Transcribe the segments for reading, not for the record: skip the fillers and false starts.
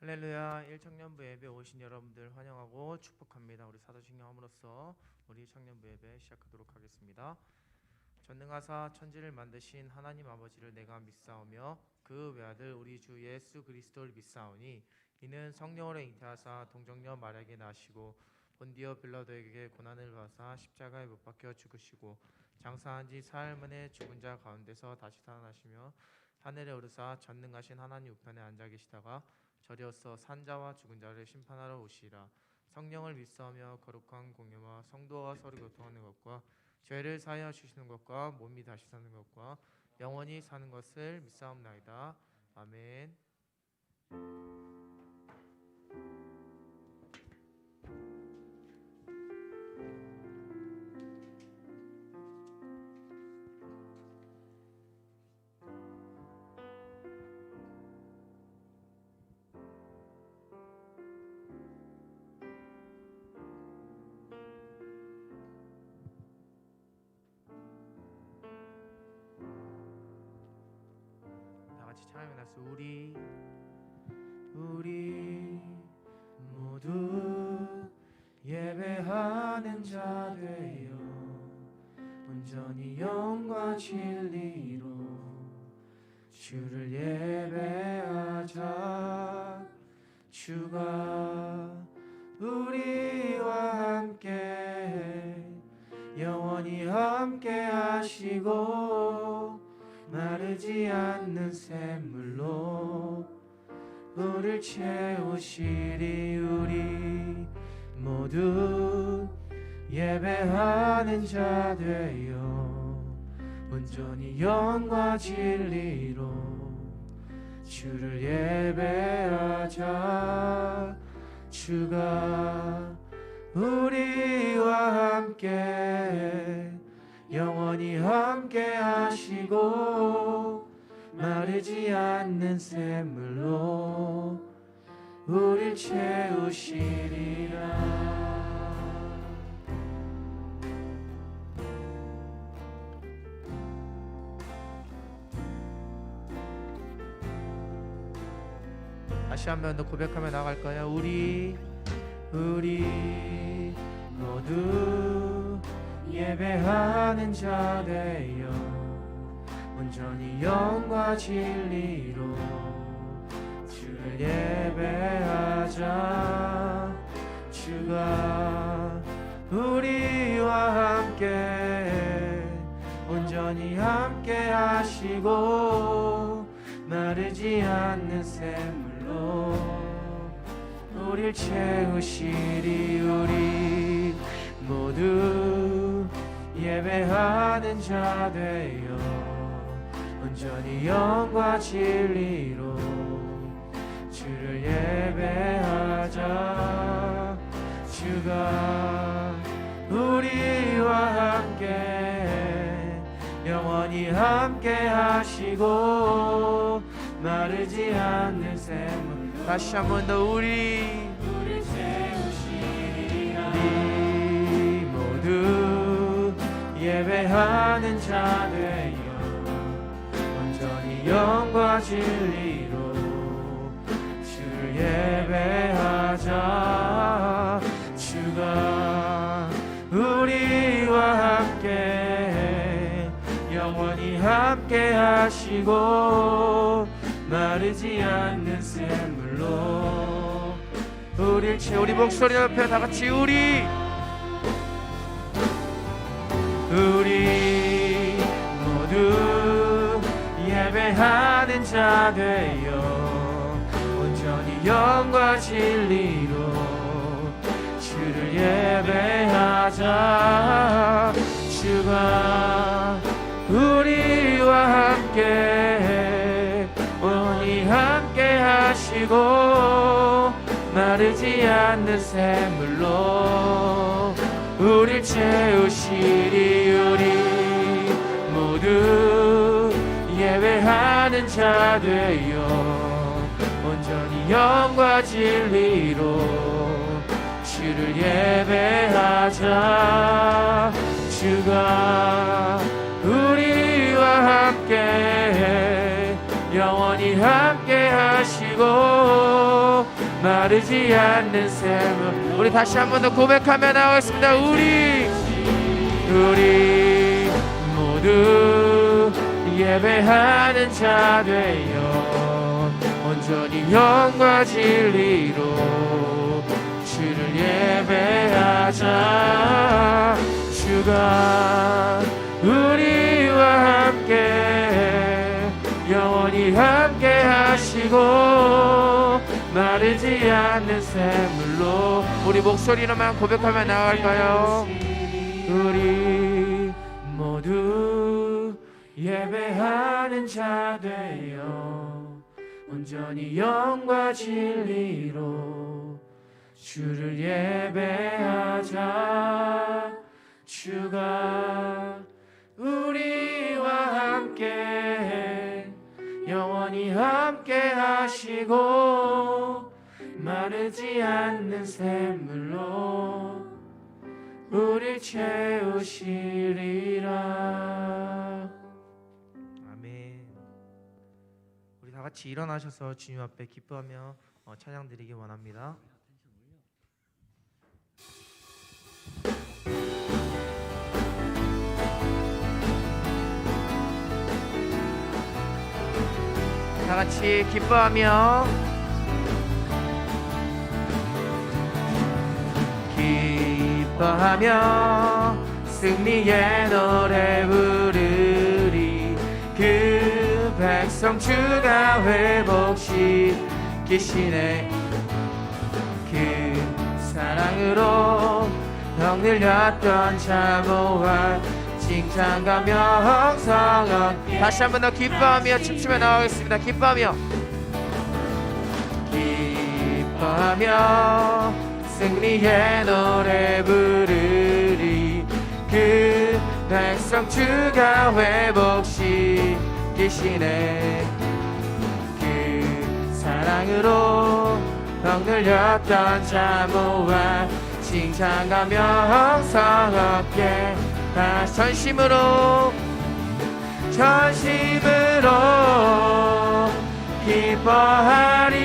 할렐루야. 1청년부 예배 오신 여러분들 환영하고 축복합니다. 우리 사도신경 함으로써 우리 청년부 예배 시작하도록 하겠습니다. 전능하사 천지를 만드신 하나님 아버지를 내가 믿사오며 그 외아들 우리 주 예수 그리스도를 믿사오니 이는 성령으로 잉태하사 동정녀 마리아에게 나시고 본디오 빌라도에게 고난을 받으사 십자가에 못 박혀 죽으시고 장사한 지 사흘 만에 죽은 자 가운데서 다시 살아나시며 하늘에 오르사 전능하신 하나님 우편에 앉아 계시다가 저리어서 산자와 죽은 자를 심판하러 오시리라. 성령을 믿사오며 거룩한 공예와 성도와 서로 교통하는 것과 죄를 사하여 주시는 것과 몸이 다시 사는 것과 영원히 사는 것을 믿사옵나이다. 아멘. 같이 찬양하면서 우리 모두 예배하는 자 되어 온전히 영과 진리로 주를 예배하자. 주가 우리와 함께 영원히 함께 하시고 마르지 않는 샘물로 우리를 채우시리. 우리 모두 예배하는 자 되어 온전히 영과 진리로 주를 예배하자. 주가 우리와 함께 영원히 함께 하시고 마르지 않는 샘물로 우릴 채우시리라. 다시 한 번 더 고백하며 나갈까요? 우리 모두 예배하는 자 되어 온전히 영과 진리로 주를 예배하자. 주가 우리와 함께 온전히 함께 하시고 마르지 않는 샘물로 우릴 채우시리. 우리 모두 예배하는 자 되어 온전히 영과 진리로 주를 예배하자. 주가 우리와 함께 영원히 함께 하시고 마르지 않는 샘물. 다시 한 번 더 우리 채우시리라. 우리 모두 예배하는 자 되어 온전히 영과 진리로 주를 예배하자. 주가 우리와 함께 영원히 함께 하시고 마르지 않는 샘물로 우릴 채. 우리 목소리 높여 다 같이 우리 모두 예배하는 자 되어 온전히 영과 진리로 주를 예배하자. 주가 우리와 함께 영원히 함께 하시고 마르지 않는 샘물로 우릴 채우시리. 우리 모두 예배하는 자 되어 온전히 영과 진리로 주를 예배하자. 주가 우리와 함께 영원히 함께 하시고 마르지 않는 샘물. 우리 다시 한 번 더 고백하며 나가겠습니다. 우리 모두 예배하는 자 되어 온전히 영과 진리로 주를 예배하자. 주가 우리와 함께 영원히 함께 하시고 마르지 않는 샘물로 우리 목소리로만 고백하며 나갈까요? 우리 모두 예배하는 자 되어 온전히 영과 진리로 주를 예배하자. 주가 우리와 함께 영원히 함께 하시고 마르지 않는 샘물로 우릴 채우시리라. 아멘. 우리 다 같이 일어나셔서 주님 앞에 기뻐하며 찬양 드리기 원합니다. 다 같이 기뻐하며 승리의 노래 부르리. 그 백성 주가 회복시키시네. 그 사랑으로 병들렸던 자모와 칭찬과 명성은. 다시 한 번 더 기뻐하며 춤추며 나가겠습니다. 기뻐하며 승리의 노래 부르리. 그 백성 주가 회복시키시네. 그 사랑으로 병들렸던 자모와 칭찬과 명성 얻게 다시 전심으로 기뻐하리.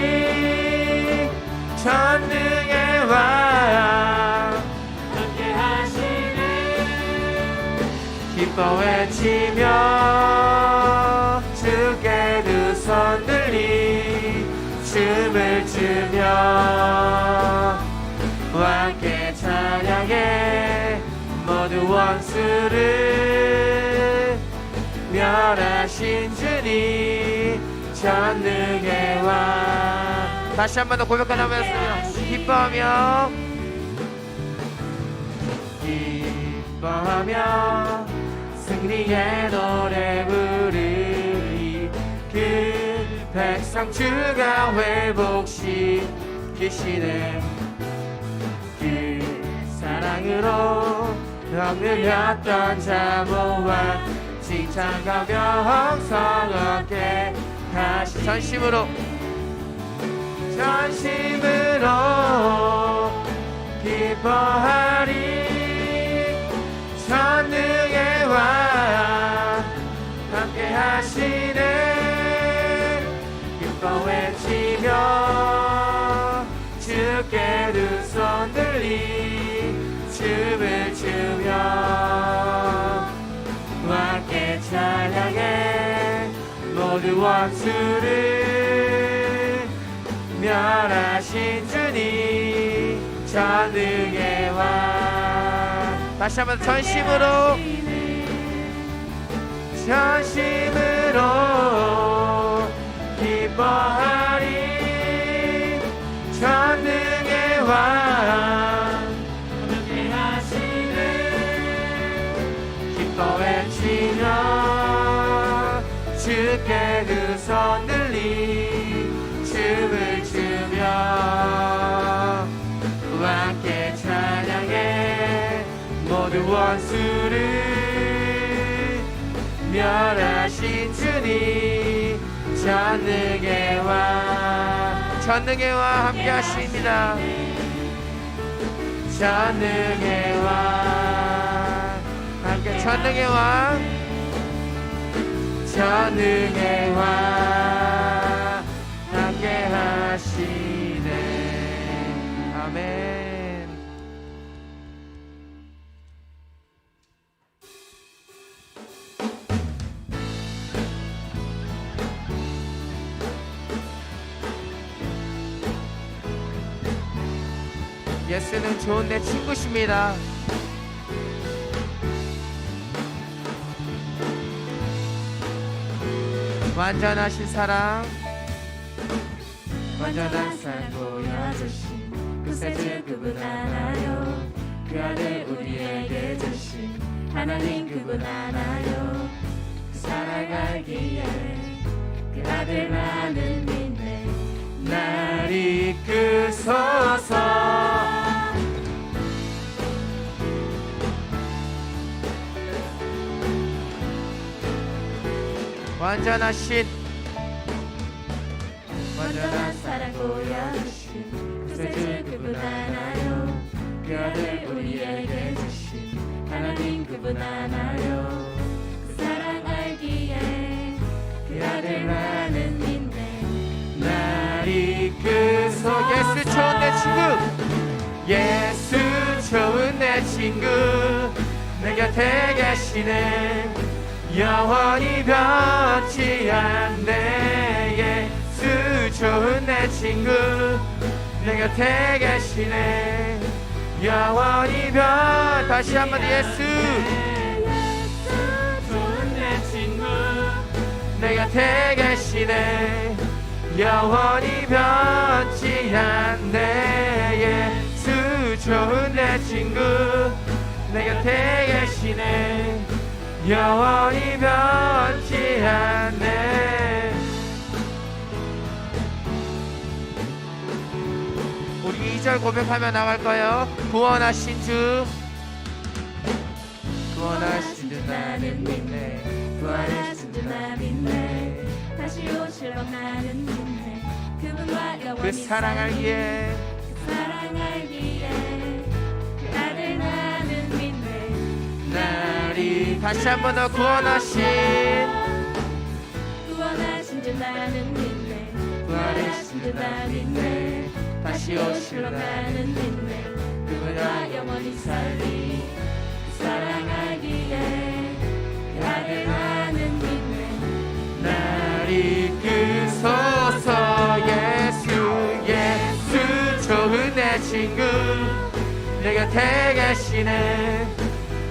전능의 왕 함께 하시네. 기뻐 외치며 주께 두 손 들리 춤을 추며 함께 찬양해. 모두 원수를 멸하신 주님 전능의 왕. 다시 한 번 더 고백하면서 기뻐하며 승리의 노래 부르리. 그 백성 주가 회복시키시네. 그 사랑으로 병들렸던 자모와 칭찬과 명성 얻게 다시 전심으로 기뻐하리. 전능의 왕 함께 하시네. 기뻐 외치며 주께 두 손 들리 춤을 추며 함께 찬양해. 모두 원수를 멸하신 주님 전능의 왕. 다시 한번 전심으로 기뻐하리. 전능의 왕 함께 하시네. 기뻐 외치며 주께 두 손 들리 춤을 추며 함께 찬양해. 모두 원수를 멸하신 주님 전능의 왕. 전능의 왕 함께 하십니다. 전능의 왕 함께 전능의 왕. 전능의 왕 함께 하시네. 예수는 좋은 내 친구십니다. 완전하신 사랑, 완전한 사랑 보여주신 구세주 그분 하나요. 그 아들 우리에게 주신 하나님 그분 하나요. 그 사랑 알기에 그 아들 나는 믿네. 날 이끄소서. 완전한 사랑 보여주신 구세주 그분 하나요. 그 아들 우리에게 주신 하나님 그분 하나요. 그 사랑 알기에 그 아들 나는 믿네. 날 이끄소. 예수 좋은 내 친구, 예수 좋은 내 친구, 내 곁에 계시네. 영원히 변치 않네. 예수 좋은 내 친구, 내 곁에 계시네. 영원히 다시 한번 예수 좋은 내 친구, 내 곁에 계시네. 영원히 변치 않네. 예수 좋은 내 친구, 내 곁에 계시네. 영원히 변치 않네. 우리 2절 고백하며 나갈까요? 구원하신 주, 구원하신 주 나는 믿네. 구원하신 주 나 믿네. 다시 오실 법 나는 믿네. 그분과 영원히 그 사랑 알기에 그 사랑 알기에 그 아들 나는 믿네. 날이 다시 한 번 더 구원하신 주 나는 믿네. 구원하신 주 나 믿네. 다시 오실 법 나는 믿네. 그분과 영원히 살리 그 사랑 알기에 그 아들 나는 믿네. 날 이끄소서. 예수 좋은 내 친구, 내 곁에 계시네.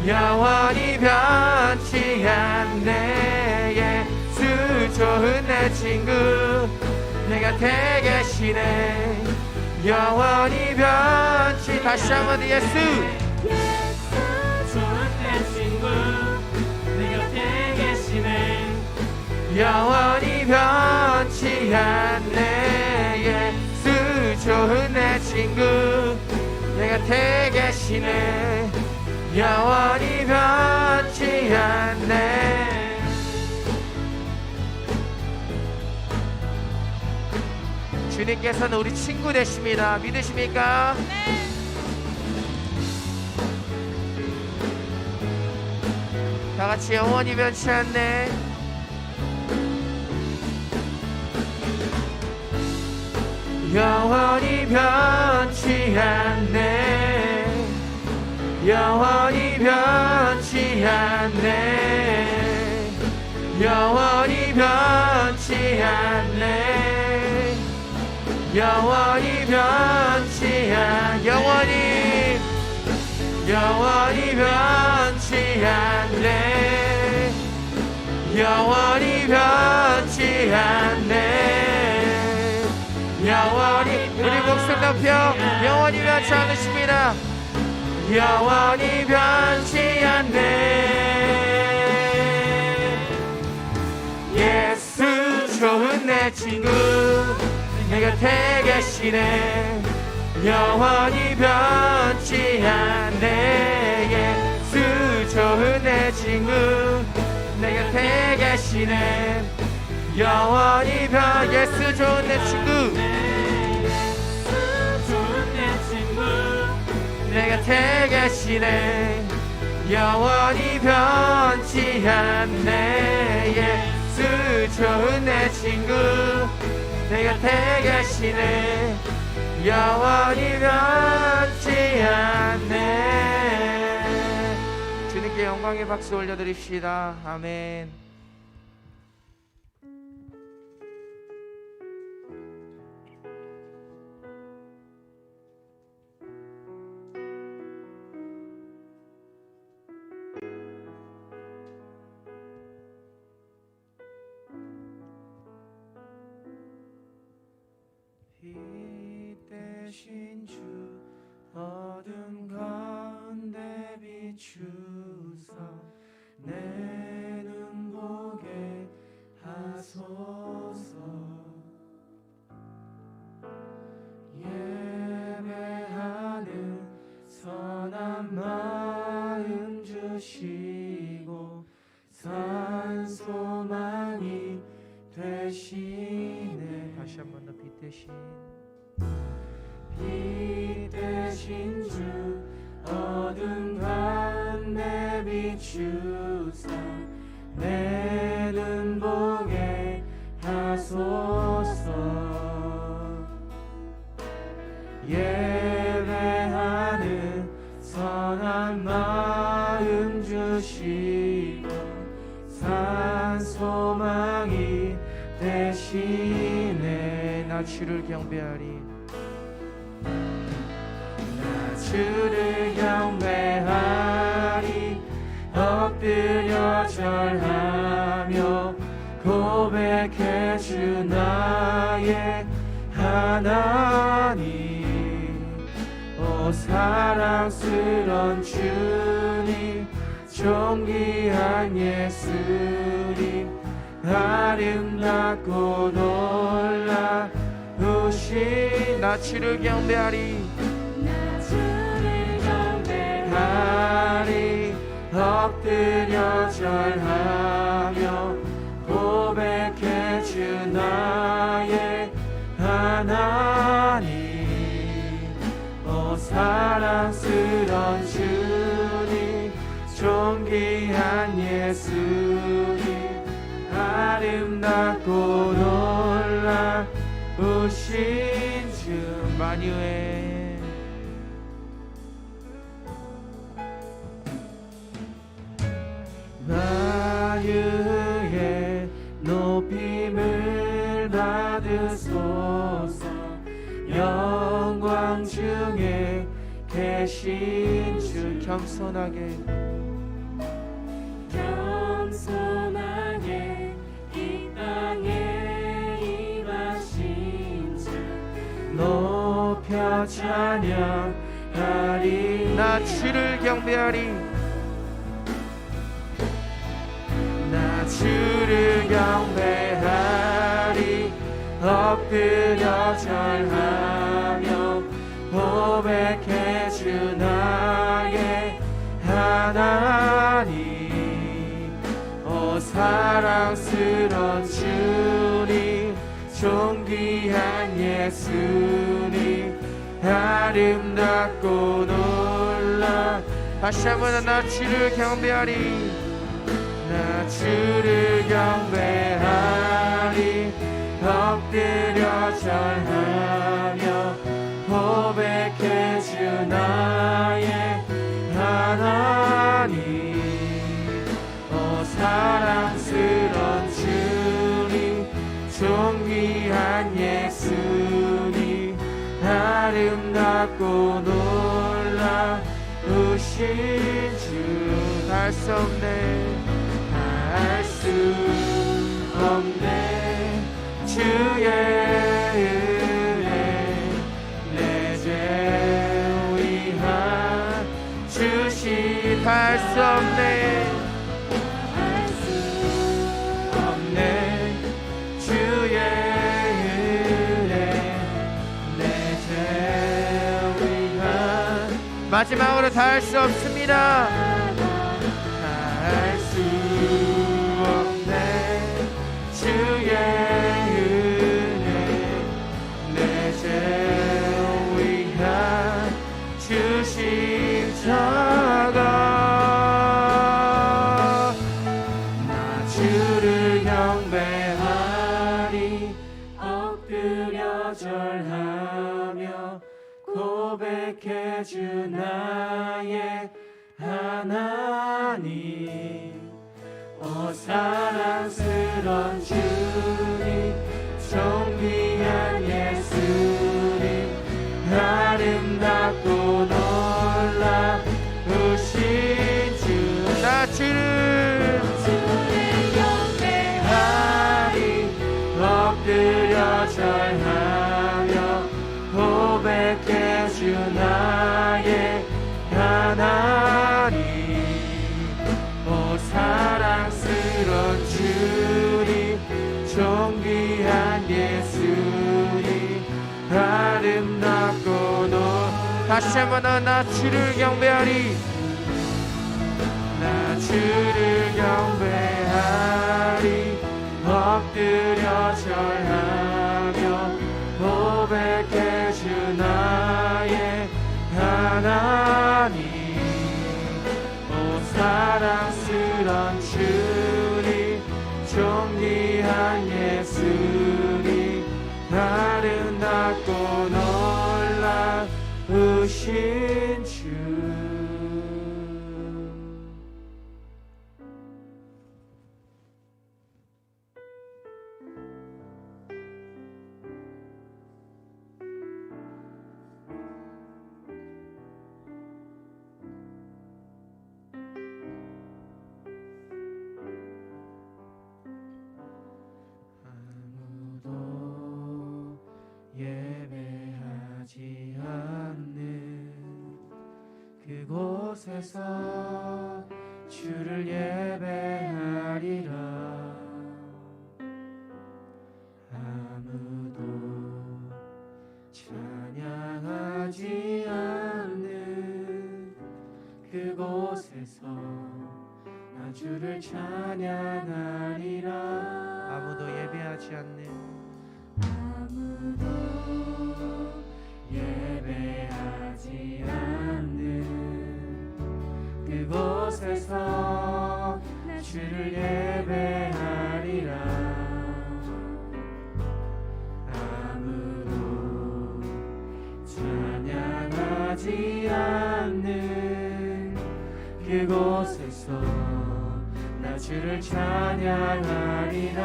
영원히 변치 않네. 예수 좋은 내 친구, 내 곁에 계시네. 영원히 변치 다시 한번 예수 좋은 내 친구 내 곁에 계시네. 영원히 변치 않네. 예수 좋은 내 친구, 내 곁에 계시네. 영원히 변치 않네. 주님께서는 우리 친구 되십니다. 믿으십니까? 네. 다 같이 영원히 변치 않네. 영원히 변치 않네. 영원히 변치 않네. 영원히 변치 않네. 영원히 변치 영원히 변치 않네. 영원히 변치 않네. 영원히 우리 목소리 높여 영원히 변치 않으십니다. 영원히 변치 않네. 예수 좋은 내 친구, 내 곁에 계시네. 영원히 변치 않네. 예수 좋은 내 친구, 내 곁에 계시네. 영원히 예수 좋은 내 친구, 내 곁에 계시네. 영원히 변치 않네. 예수 좋은 내 친구, 내 곁에 계시네. 영원히 변치 않네. 주님께 영광의 박수 올려드립시다. 아멘. 비추사 내 눈 보게 하소서. 예배하는 선한 마음 주시고 산 소망이 되시네. 다시 한 번 더 빛 대신 주 어둠 가운데 비추사 내 눈 보게 하소서. 예배하는 선한 마음 주시고 산 소망이 되시네. 나 주를 경배하리. 나 주를 경배하리. 엎드려 절하며 고백해 주 나의 하나님. 오 사랑스런 주님 존귀한 예수님 아름답고 놀라우신 나 주를 경배하리. 나 주를 경배하리. 엎드려 절하며 고백해 주 나의 하나님. 오 사랑스런 주님 존귀한 예수님 아름답고 놀라우신 주 만유의 만유의 높임을 받으소서. 영광 중에 계신 주 겸손하게 이 땅에 임하신 주 높여 찬양하리. 나 주를 경배하리. 나 주를 경배하리. 엎드려 절하며 고백해 주 나의 하나님. 오 사랑스런 주님 존귀한 예수님 아름답고 놀라. 다시 한번 나 주를 경배하리. 나 주를 경배하리. 엎드려 절하며 고백해 주 나의 하나님. 오 사랑스런 주님 존귀한 예수님 아름답고 놀라우신 주. 할 수 없네 할 수 없네 주의 은혜 내 죄 위한 주신. 할 수 없네 할 수 없네 주의 은혜 내 죄 위한. 마지막으로 다 할 수 없습니다. 할 수 없네 주의 은혜 내 죄 위한 주 십자가. 나 주를 경배하리. 엎드려 절하며 고백해 주 나의 하나님. 오 사랑스런 주님 존귀한 예수님 아름답고 놀라우신 주. 나 주를 경배하리. 엎드려 절하며 고백해 주 나의 하나님. 다시 한번 나 주를 경배하리. 나 주를 경배하리. 엎드려 절하며 고백해 주 나의 하나님. 오 사랑스런 주님, 존귀한 예수님, 아름답고 놀라우신 주. 예배하지 않는 그곳에서 주를 예배하리라. 아무도 찬양하지 않는 그곳에서 나 주를 찬양하리라. 아무도 예배하지 않는 예배하지 않는 그곳에서 주를 예배하리라. 아무도 찬양하지 않는 그곳에서 나 주를 찬양하리라.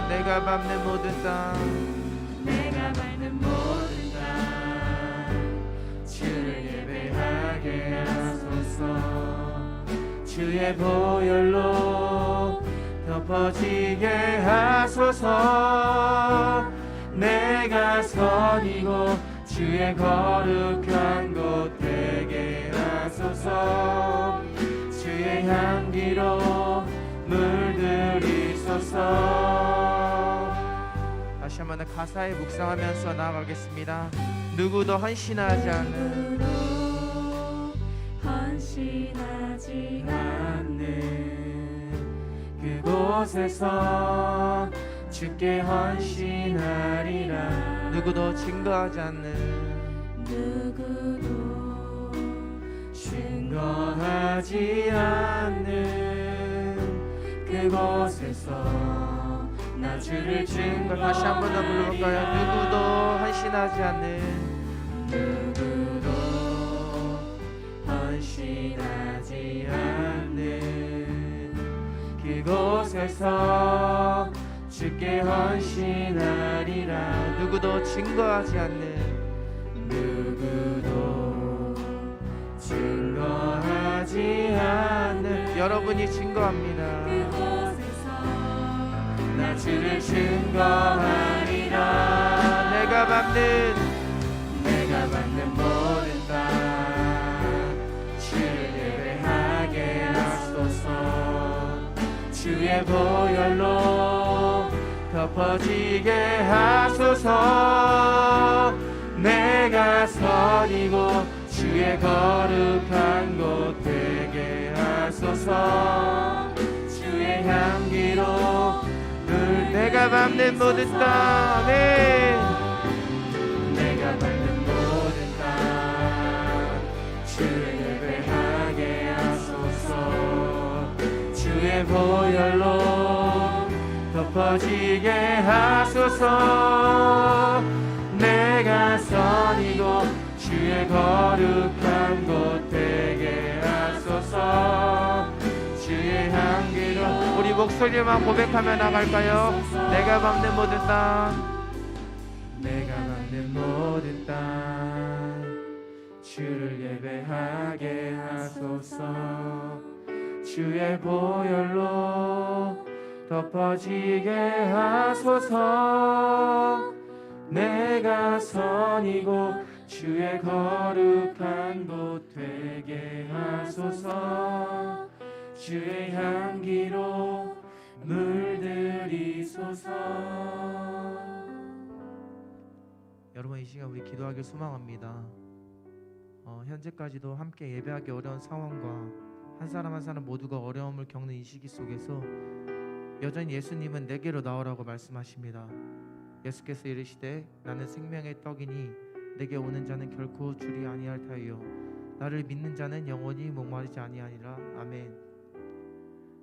내가 밟는 모든 땅, 내가 밟는 모든 땅 주를 예배하게 하소서. 주의 보혈로 덮어지게 하소서. 내가 선이고 주의 거룩한 곳 되게 하소서. 주의 향기로 물들이소서. 다시 한번 가사에 묵상하면서 나아가겠습니다. 누구도 헌신하지 않는 그곳에서 주께 헌신하리라. 누구도 증거하지 않는 그곳에서 나 주를 증거. 다시 한 번 더 불러볼까요? 누구도 헌신하지 않는 그곳에서 주께 헌신하리라. 누구도 증거하지 않는 여러분이 증거합니다. 나 주를 증거하리라. 내가 밟는 모든 땅 주를 예배하게 하소서. 주의 보혈로 덮어지게 하소서. 내가 선이고 주의 거룩한 곳 되게 하소서. 주의 향기로 내가 밟는 모든 땅, 내가 밟는 모든 땅 주를 예배하게 하소서. 주의 보혈로 덮어지게 하소서. 내가 선이고 주의 거룩한 곳 되게 하소서. 주의 향기로 우리 목소리만 고백하며 나갈까요? 내가 밟는 모든 땅, 내가 밟는 모든 땅 주를 예배하게 하소서. 주의 보혈로 덮어지게 하소서. 내가 선이고 주의 거룩한 곳 되게 하소서. 주의 향기로 물들이소서. 여러분, 이 시간 우리 기도하길 소망합니다. 현재까지도 함께 예배하기 어려운 상황과 한 사람 한 사람 모두가 어려움을 겪는 이 시기 속에서 여전히 예수님은 내게로 나오라고 말씀하십니다. 예수께서 이르시되 나는 생명의 떡이니 내게 오는 자는 결코 주리 아니할 터이요 나를 믿는 자는 영원히 목마르지 아니하니라. 아멘.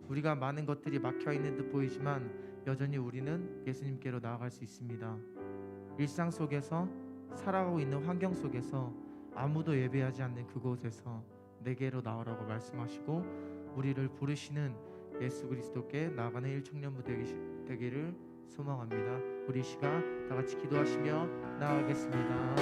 우리가 많은 것들이 막혀있는 듯 보이지만 여전히 우리는 예수님께로 나아갈 수 있습니다. 일상 속에서 살아가고 있는 환경 속에서 아무도 예배하지 않는 그곳에서 내게로 나오라고 말씀하시고 우리를 부르시는 예수 그리스도께 나아가는 일청년부 되기를 소망합니다. 우리 이 시간 다 같이 기도하시며 나아가겠습니다.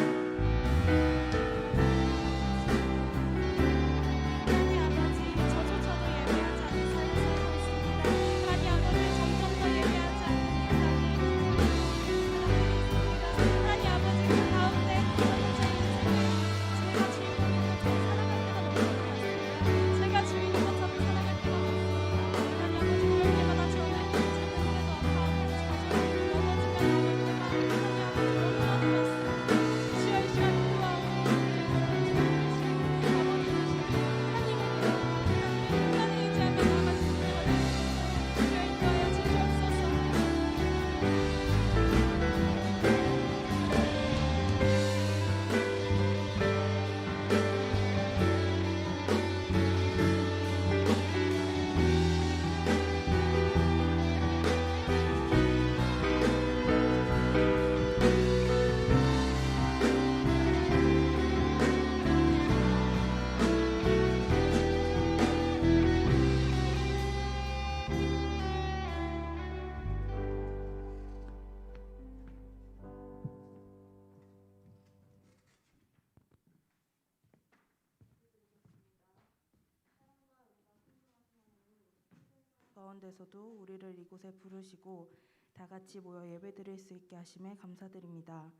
가운데서도 우리를 이곳에 부르시고 다 같이 모여 예배드릴 수 있게 하심에 감사드립니다.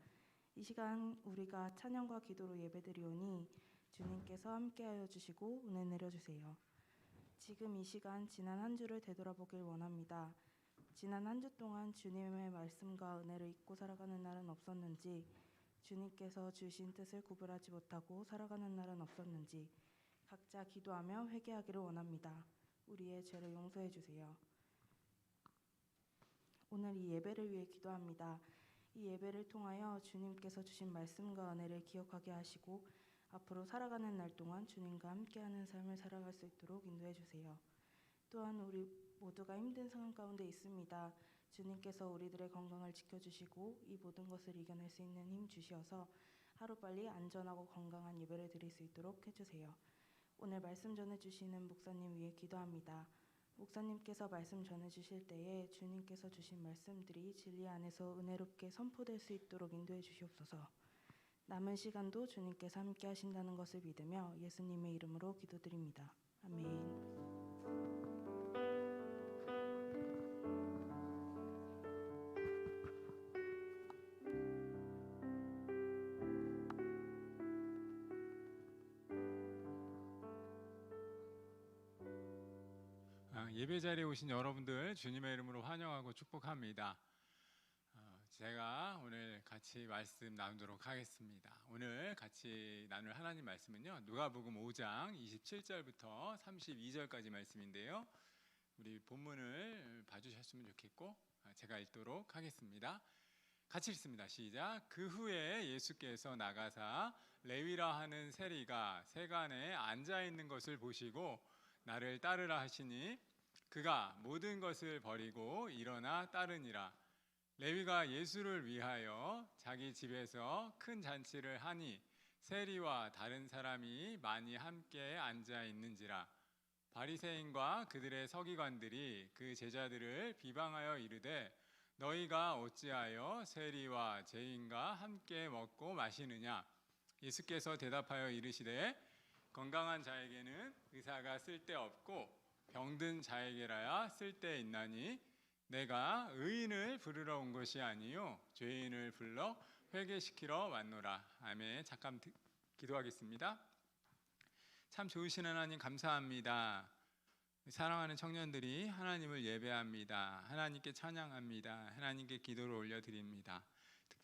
이 시간 우리가 찬양과 기도로 예배드리오니 주님께서 함께하여 주시고 은혜 내려주세요. 지금 이 시간 지난 한 주를 되돌아보길 원합니다. 지난 한 주 동안 주님의 말씀과 은혜를 잊고 살아가는 날은 없었는지, 주님께서 주신 뜻을 구별하지 못하고 살아가는 날은 없었는지 각자 기도하며 회개하기를 원합니다. 우리의 죄를 용서해 주세요. 오늘 이 예배를 위해 기도합니다. 이 예배를 통하여 주님께서 주신 말씀과 은혜를 기억하게 하시고 앞으로 살아가는 날 동안 주님과 함께하는 삶을 살아갈 수 있도록 인도해 주세요. 또한 우리 모두가 힘든 상황 가운데 있습니다. 주님께서 우리들의 건강을 지켜주시고 이 모든 것을 이겨낼 수 있는 힘 주시어서 하루빨리 안전하고 건강한 예배를 드릴 수 있도록 해주세요. 오늘 말씀 전해주시는 목사님 위해 기도합니다. 목사님께서 말씀 전해주실 때에 주님께서 주신 말씀들이 진리 안에서 은혜롭게 선포될 수 있도록 인도해 주시옵소서. 남은 시간도 주님께서 함께 하신다는 것을 믿으며 예수님의 이름으로 기도드립니다. 아멘. 예배 자리에 오신 여러분들 주님의 이름으로 환영하고 축복합니다. 제가 오늘 같이 말씀 나누도록 하겠습니다. 오늘 같이 나눌 하나님 말씀은요, 누가복음 5장 27절부터 32절까지 말씀인데요. 우리 본문을 봐주셨으면 좋겠고 제가 읽도록 하겠습니다. 같이 읽습니다. 시작. 그 후에 예수께서 나가사 레위라 하는 세리가 세간에 앉아 있는 것을 보시고 나를 따르라 하시니 그가 모든 것을 버리고 일어나 따르니라. 레위가 예수를 위하여 자기 집에서 큰 잔치를 하니 세리와 다른 사람이 많이 함께 앉아 있는지라. 바리새인과 그들의 서기관들이 그 제자들을 비방하여 이르되 너희가 어찌하여 세리와 죄인과 함께 먹고 마시느냐. 예수께서 대답하여 이르시되 건강한 자에게는 의사가 쓸데없고 병든 자에게라야 쓸데있나니 내가 의인을 부르러 온 것이 아니요 죄인을 불러 회개시키러 왔노라. 아멘. 잠깐 기도하겠습니다. 참 좋으신 하나님 감사합니다. 사랑하는 청년들이 하나님을 예배합니다. 하나님께 찬양합니다. 하나님께 기도를 올려드립니다.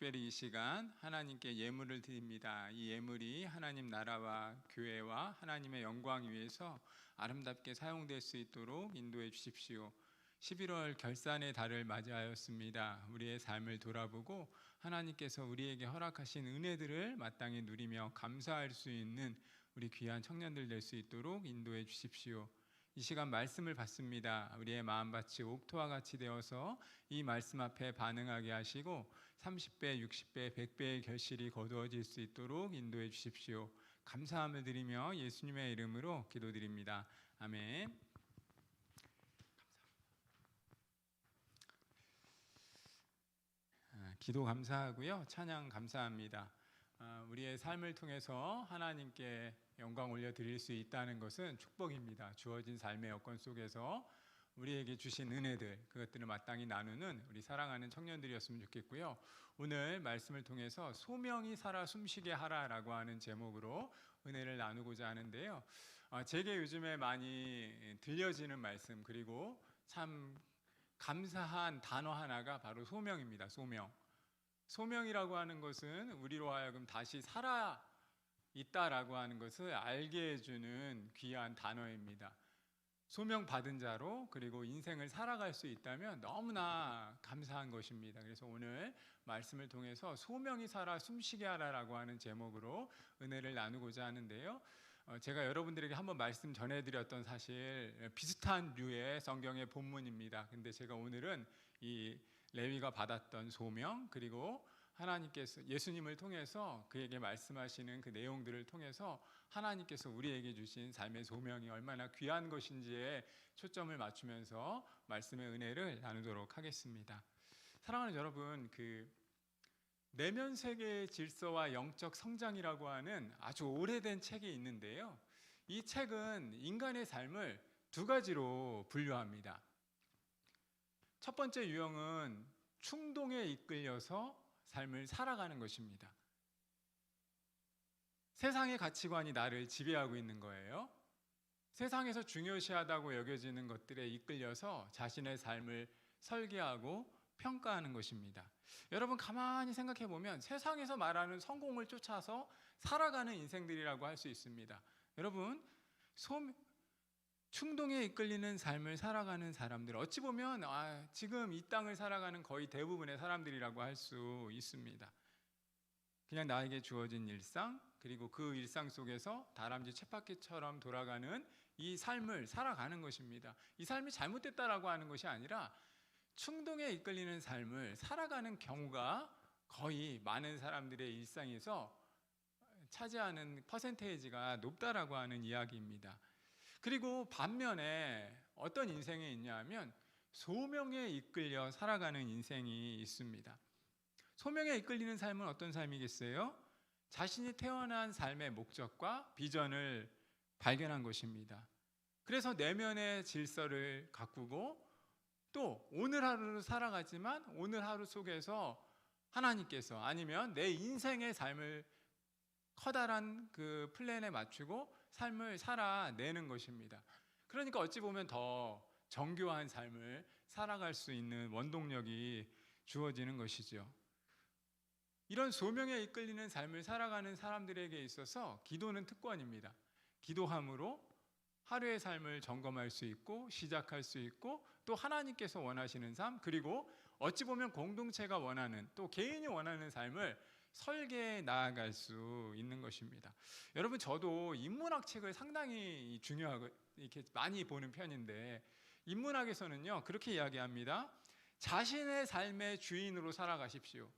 특별히 이 시간 하나님께 예물을 드립니다. 이 예물이 하나님 나라와 교회와 하나님의 영광 위해서 아름답게 사용될 수 있도록 인도해 주십시오. 11월 결산의 달을 맞이하였습니다. 우리의 삶을 돌아보고 하나님께서 우리에게 허락하신 은혜들을 마땅히 누리며 감사할 수 있는 우리 귀한 청년들 될 수 있도록 인도해 주십시오. 이 시간 말씀을 받습니다. 우리의 마음밭이 옥토와 같이 되어서 이 말씀 앞에 반응하게 하시고 30배, 60배, 100배의 결실이 거두어질 수 있도록 인도해 주십시오. 감사함을 드리며 예수님의 이름으로 기도드립니다. 아멘. 기도 감사하고요. 찬양 감사합니다. 우리의 삶을 통해서 하나님께 영광 올려드릴 수 있다는 것은 축복입니다. 주어진 삶의 여건 속에서 우리에게 주신 은혜들, 그것들을 마땅히 나누는 우리 사랑하는 청년들이었으면 좋겠고요. 오늘 말씀을 통해서 소명이 살아 숨쉬게 하라라고 하는 제목으로 은혜를 나누고자 하는데요. 제게 요즘에 많이 들려지는 말씀, 그리고 참 감사한 단어 하나가 바로 소명입니다. 소명. 소명이라고 하는 것은 우리로 하여금 다시 살아 있다라고 하는 것을 알게 해주는 귀한 단어입니다. 소명 받은 자로 그리고 인생을 살아갈 수 있다면 너무나 감사한 것입니다. 그래서 오늘 말씀을 통해서 소명이 살아 숨쉬게 하라라고 하는 제목으로 은혜를 나누고자 하는데요. 제가 여러분들에게 한번 말씀 전해드렸던 사실 비슷한 류의 성경의 본문입니다. 근데 제가 오늘은 이 레위가 받았던 소명, 그리고 하나님께서 예수님을 통해서 그에게 말씀하시는 그 내용들을 통해서 하나님께서 우리에게 주신 삶의 소명이 얼마나 귀한 것인지에 초점을 맞추면서 말씀의 은혜를 나누도록 하겠습니다. 사랑하는 여러분, 내면 세계의 질서와 영적 성장이라고 하는 아주 오래된 책이 있는데요. 이 책은 인간의 삶을 두 가지로 분류합니다. 첫 번째 유형은 충동에 이끌려서 삶을 살아가는 것입니다. 세상의 가치관이 나를 지배하고 있는 거예요. 세상에서 중요시하다고 여겨지는 것들에 이끌려서 자신의 삶을 설계하고 평가하는 것입니다. 여러분 가만히 생각해 보면 세상에서 말하는 성공을 쫓아서 살아가는 인생들이라고 할 수 있습니다. 여러분 충동에 이끌리는 삶을 살아가는 사람들, 어찌 보면 지금 이 땅을 살아가는 거의 대부분의 사람들이라고 할 수 있습니다. 그냥 나에게 주어진 일상, 그리고 그 일상 속에서 다람쥐 쳇바퀴처럼 돌아가는 이 삶을 살아가는 것입니다. 이 삶이 잘못됐다라고 하는 것이 아니라 충동에 이끌리는 삶을 살아가는 경우가 거의 많은 사람들의 일상에서 차지하는 퍼센테이지가 높다라고 하는 이야기입니다. 그리고 반면에 어떤 인생이 있냐 하면 소명에 이끌려 살아가는 인생이 있습니다. 소명에 이끌리는 삶은 어떤 삶이겠어요? 자신이 태어난 삶의 목적과 비전을 발견한 것입니다. 그래서 내면의 질서를 가꾸고 또 오늘 하루를 살아가지만 오늘 하루 속에서 하나님께서 아니면 내 인생의 삶을 커다란 그 플랜에 맞추고 삶을 살아내는 것입니다. 그러니까 어찌 보면 더 정교한 삶을 살아갈 수 있는 원동력이 주어지는 것이죠. 이런 소명에 이끌리는 삶을 살아가는 사람들에게 있어서 기도는 특권입니다. 기도함으로 하루의 삶을 점검할 수 있고 시작할 수 있고 또 하나님께서 원하시는 삶, 그리고 어찌 보면 공동체가 원하는 또 개인이 원하는 삶을 설계해 나아갈 수 있는 것입니다. 여러분 저도 인문학 책을 상당히 중요하고 이렇게 많이 보는 편인데 인문학에서는요 그렇게 이야기합니다. 자신의 삶의 주인으로 살아가십시오.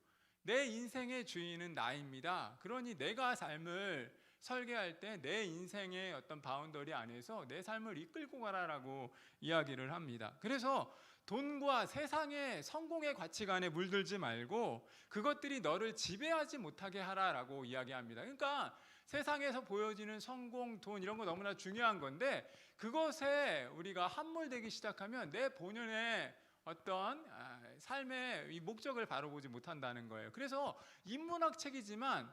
내 인생의 주인은 나입니다. 그러니 내가 삶을 설계할 때 내 인생의 어떤 바운더리 안에서 내 삶을 이끌고 가라라고 이야기를 합니다. 그래서 돈과 세상의 성공의 가치관에 물들지 말고 그것들이 너를 지배하지 못하게 하라라고 이야기합니다. 그러니까 세상에서 보여지는 성공, 돈 이런 거 너무나 중요한 건데 그것에 우리가 함몰되기 시작하면 내 본연의 어떤 삶의 이 목적을 바로 보지 못한다는 거예요. 그래서 인문학 책이지만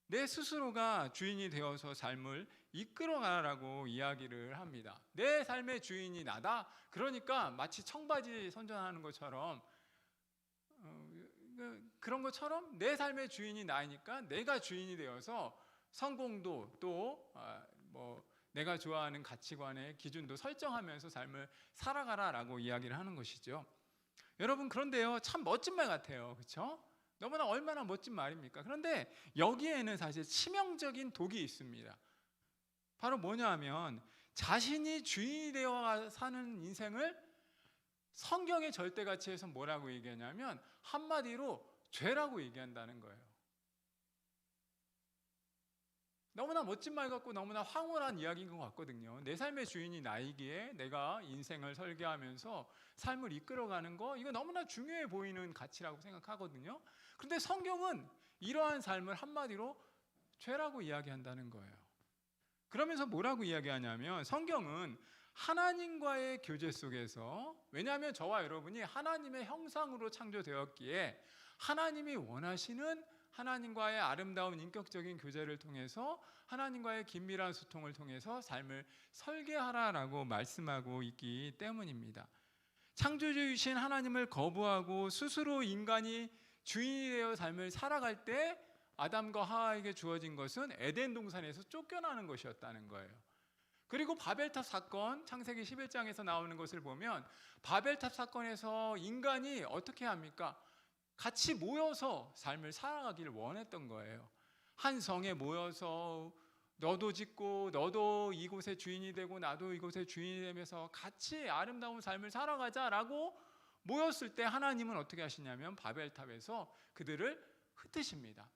내 스스로가 주인이 되어서 삶을 이끌어가라고 이야기를 합니다. 내 삶의 주인이 나다? 그러니까 마치 청바지 선전하는 것처럼 그런 것처럼 내 삶의 주인이 나이니까 내가 주인이 되어서 성공도 또 내가 좋아하는 가치관의 기준도 설정하면서 삶을 살아가라라고 이야기를 하는 것이죠. 여러분, 그런데요, 참 멋진 말 같아요. 그렇죠? 너무나 얼마나 멋진 말입니까? 그런데 여기에는 사실 치명적인 독이 있습니다. 바로 뭐냐 하면 자신이 주인이 되어 사는 인생을 성경의 절대 가치에서 뭐라고 얘기하냐면 한마디로 죄라고 얘기한다는 거예요. 너무나 멋진 말 같고 너무나 황홀한 이야기인 것 같거든요. 내 삶의 주인이 나이기에 내가 인생을 설계하면서 삶을 이끌어가는 거, 이거 너무나 중요해 보이는 가치라고 생각하거든요. 그런데 성경은 이러한 삶을 한마디로 죄라고 이야기한다는 거예요. 그러면서 뭐라고 이야기하냐면 성경은 하나님과의 교제 속에서, 왜냐하면 저와 여러분이 하나님의 형상으로 창조되었기에 하나님이 원하시는 하나님과의 아름다운 인격적인 교제를 통해서 하나님과의 긴밀한 소통을 통해서 삶을 설계하라라고 말씀하고 있기 때문입니다. 창조주이신 하나님을 거부하고 스스로 인간이 주인이 되어 삶을 살아갈 때 아담과 하와에게 주어진 것은 에덴 동산에서 쫓겨나는 것이었다는 거예요. 그리고 바벨탑 사건, 창세기 11장에서 나오는 것을 보면 바벨탑 사건에서 인간이 어떻게 합니까? 같이 모여서 삶을 살아가기를 원했던 거예요. 한 성에 모여서 너도 짓고 너도 이곳의 주인이 되고 나도 이곳의 주인이 되면서 같이 아름다운 삶을 살아가자라고 모였을 때 하나님은 어떻게 하시냐면 바벨탑에서 그들을 흩으십니다.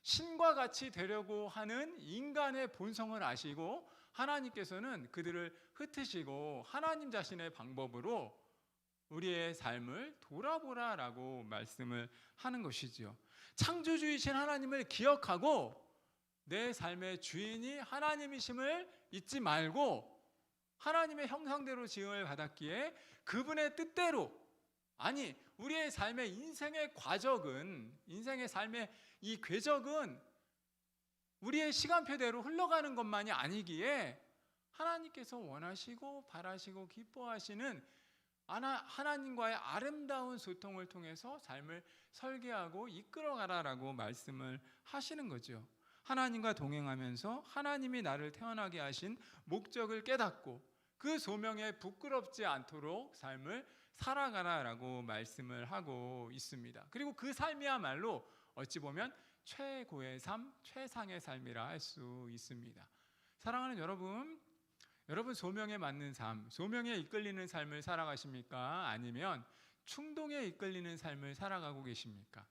신과 같이 되려고 하는 인간의 본성을 아시고 하나님께서는 그들을 흩으시고 하나님 자신의 방법으로 우리의 삶을 돌아보라라고 말씀을 하는 것이죠. 창조주이신 하나님을 기억하고 내 삶의 주인이 하나님이심을 잊지 말고 하나님의 형상대로 지음을 받았기에 그분의 뜻대로, 아니 우리의 삶의 인생의 과적은, 인생의 삶의 이 궤적은 우리의 시간표대로 흘러가는 것만이 아니기에 하나님께서 원하시고 바라시고 기뻐하시는 하나님과의 아름다운 소통을 통해서 삶을 설계하고 이끌어가라라고 말씀을 하시는 거죠. 하나님과 동행하면서 하나님이 나를 태어나게 하신 목적을 깨닫고 그 소명에 부끄럽지 않도록 삶을 살아가라라고 말씀을 하고 있습니다. 그리고 그 삶이야말로 어찌 보면 최고의 삶, 최상의 삶이라 할 수 있습니다. 사랑하는 여러분, 소명에 맞는 삶, 소명에 이끌리는 삶을 살아가십니까? 아니면 충동에 이끌리는 삶을 살아가고 계십니까?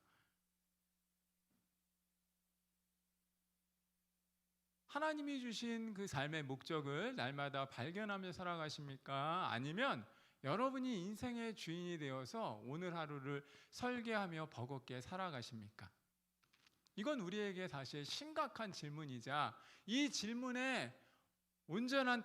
하나님이 주신 그 삶의 목적을 날마다 발견하며 살아가십니까? 아니면 여러분이 인생의 주인이 되어서 오늘 하루를 설계하며 버겁게 살아가십니까? 이건 우리에게 사실 심각한 질문이자 이 질문에 온전한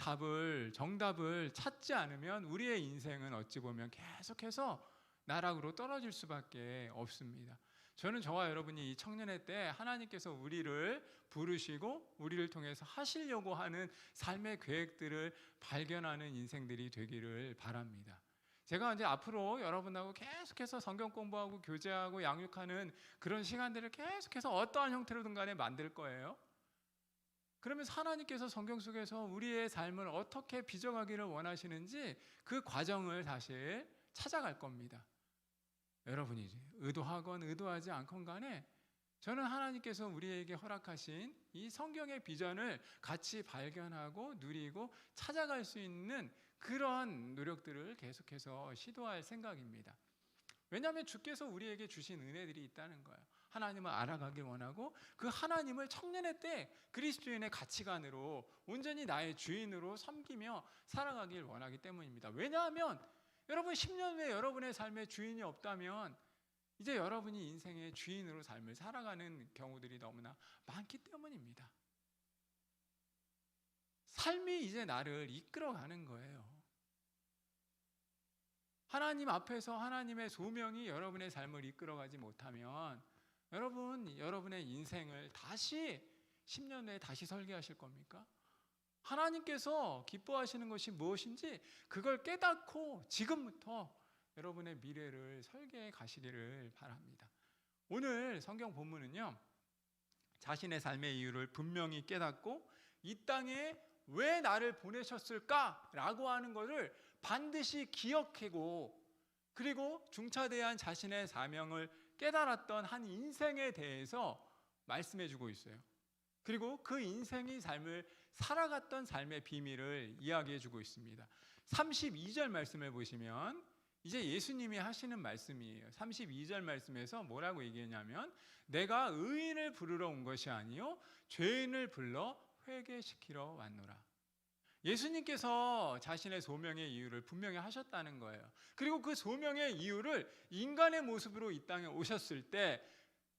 정답을 찾지 않으면 우리의 인생은 어찌 보면 계속해서 나락으로 떨어질 수밖에 없습니다. 저는 저와 여러분이 이 청년회 때 하나님께서 우리를 부르시고 우리를 통해서 하시려고 하는 삶의 계획들을 발견하는 인생들이 되기를 바랍니다. 제가 이제 앞으로 여러분하고 계속해서 성경 공부하고 교제하고 양육하는 그런 시간들을 계속해서 어떠한 형태로든 간에 만들 거예요. 그러면서 하나님께서 성경 속에서 우리의 삶을 어떻게 빚어가기를 원하시는지 그 과정을 사실 찾아갈 겁니다. 여러분이 의도하건 의도하지 않건 간에 저는 하나님께서 우리에게 허락하신 이 성경의 비전을 같이 발견하고 누리고 찾아갈 수 있는 그런 노력들을 계속해서 시도할 생각입니다. 왜냐하면 주께서 우리에게 주신 은혜들이 있다는 거예요. 하나님을 알아가길 원하고 그 하나님을 청년의 때 그리스도인의 가치관으로 온전히 나의 주인으로 섬기며 살아가길 원하기 때문입니다. 왜냐하면 여러분 10년 후에 여러분의 삶의 주인이 없다면 이제 여러분이 인생의 주인으로 삶을 살아가는 경우들이 너무나 많기 때문입니다. 삶이 이제 나를 이끌어가는 거예요. 하나님 앞에서 하나님의 소명이 여러분의 삶을 이끌어가지 못하면 여러분의 인생을 다시 10년 후에 다시 설계하실 겁니까? 하나님께서 기뻐하시는 것이 무엇인지 그걸 깨닫고 지금부터 여러분의 미래를 설계해 가시기를 바랍니다. 오늘 성경 본문은요, 자신의 삶의 이유를 분명히 깨닫고 이 땅에 왜 나를 보내셨을까라고 하는 것을 반드시 기억하고, 그리고 중차대한 자신의 사명을 깨달았던 한 인생에 대해서 말씀해 주고 있어요. 그리고 그 인생의 삶을 살아갔던 삶의 비밀을 이야기해 주고 있습니다. 32절 말씀을 보시면 이제 예수님이 하시는 말씀이에요. 32절 말씀에서 뭐라고 얘기했냐면, 내가 의인을 부르러 온 것이 아니요 죄인을 불러 회개시키러 왔노라. 예수님께서 자신의 소명의 이유를 분명히 하셨다는 거예요. 그리고 그 소명의 이유를 인간의 모습으로 이 땅에 오셨을 때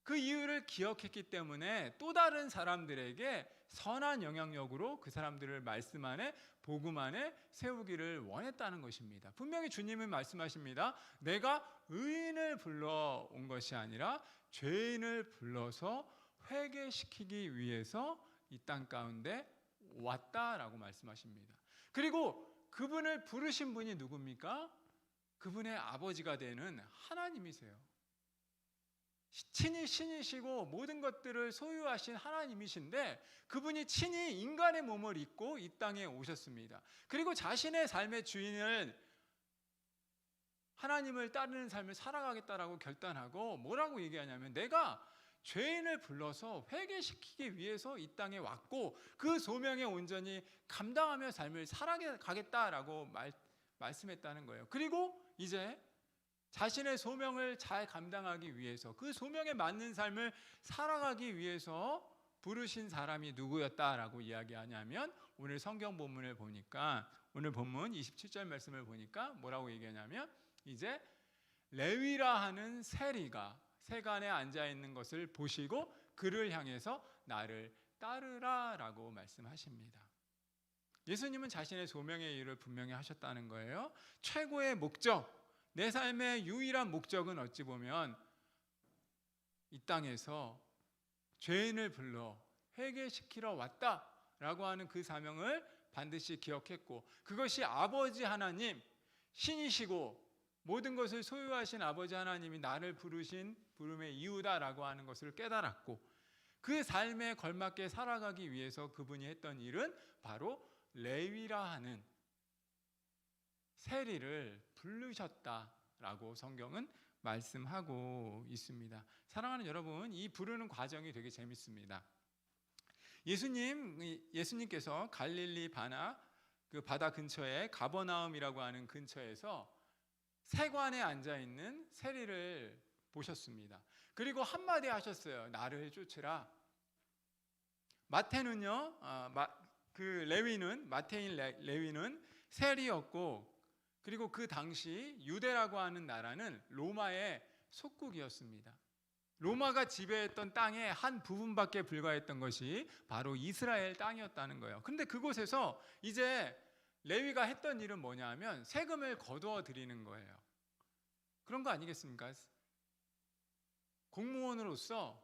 그 이유를 기억했기 때문에 또 다른 사람들에게 선한 영향력으로 그 사람들을 말씀 안에, 복음 안에 세우기를 원했다는 것입니다. 분명히 주님은 말씀하십니다. 내가 의인을 불러 온 것이 아니라 죄인을 불러서 회개시키기 위해서 이 땅 가운데 왔다라고 말씀하십니다. 그리고 그분을 부르신 분이 누굽니까? 그분의 아버지가 되는 하나님이세요. 친히 신이시고 모든 것들을 소유하신 하나님이신데, 그분이 친히 인간의 몸을 입고 이 땅에 오셨습니다. 그리고 자신의 삶의 주인을, 하나님을 따르는 삶을 살아가겠다라고 결단하고 뭐라고 얘기하냐면, 내가 죄인을 불러서 회개시키기 위해서 이 땅에 왔고 그 소명에 온전히 감당하며 삶을 살아가겠다라고 말씀했다는 거예요. 그리고 이제 자신의 소명을 잘 감당하기 위해서, 그 소명에 맞는 삶을 살아가기 위해서 부르신 사람이 누구였다라고 이야기하냐면, 오늘 성경 본문을 보니까, 오늘 본문 27절 말씀을 보니까 뭐라고 얘기하냐면, 이제 레위라 하는 세리가 세간에 앉아 있는 것을 보시고 그를 향해서 나를 따르라라고 말씀하십니다. 예수님은 자신의 소명의 이유를 분명히 하셨다는 거예요. 최고의 목적, 내 삶의 유일한 목적은 어찌 보면 이 땅에서 죄인을 불러 회개시키러 왔다라고 하는 그 사명을 반드시 기억했고, 그것이 아버지 하나님, 신이시고 모든 것을 소유하신 아버지 하나님이 나를 부르신 부름의 이유다라고 하는 것을 깨달았고, 그 삶에 걸맞게 살아가기 위해서 그분이 했던 일은 바로 레위라 하는 세리를 부르셨다라고 성경은 말씀하고 있습니다. 사랑하는 여러분, 이 부르는 과정이 되게 재밌습니다. 예수님께서 갈릴리 그 바다 근처에 가버나움이라고 하는 근처에서 세관에 앉아 있는 세리를 보셨습니다. 그리고 한마디 하셨어요. 나를 쫓으라. 마태는요, 마태인 레위는 세리였고, 그리고 그 당시 유대라고 하는 나라는 로마의 속국이었습니다. 로마가 지배했던 땅의 한 부분밖에 불과했던 것이 바로 이스라엘 땅이었다는 거예요. 그런데 그곳에서 이제 레위가 했던 일은 뭐냐 하면 세금을 거두어 드리는 거예요. 그런 거 아니겠습니까? 공무원으로서,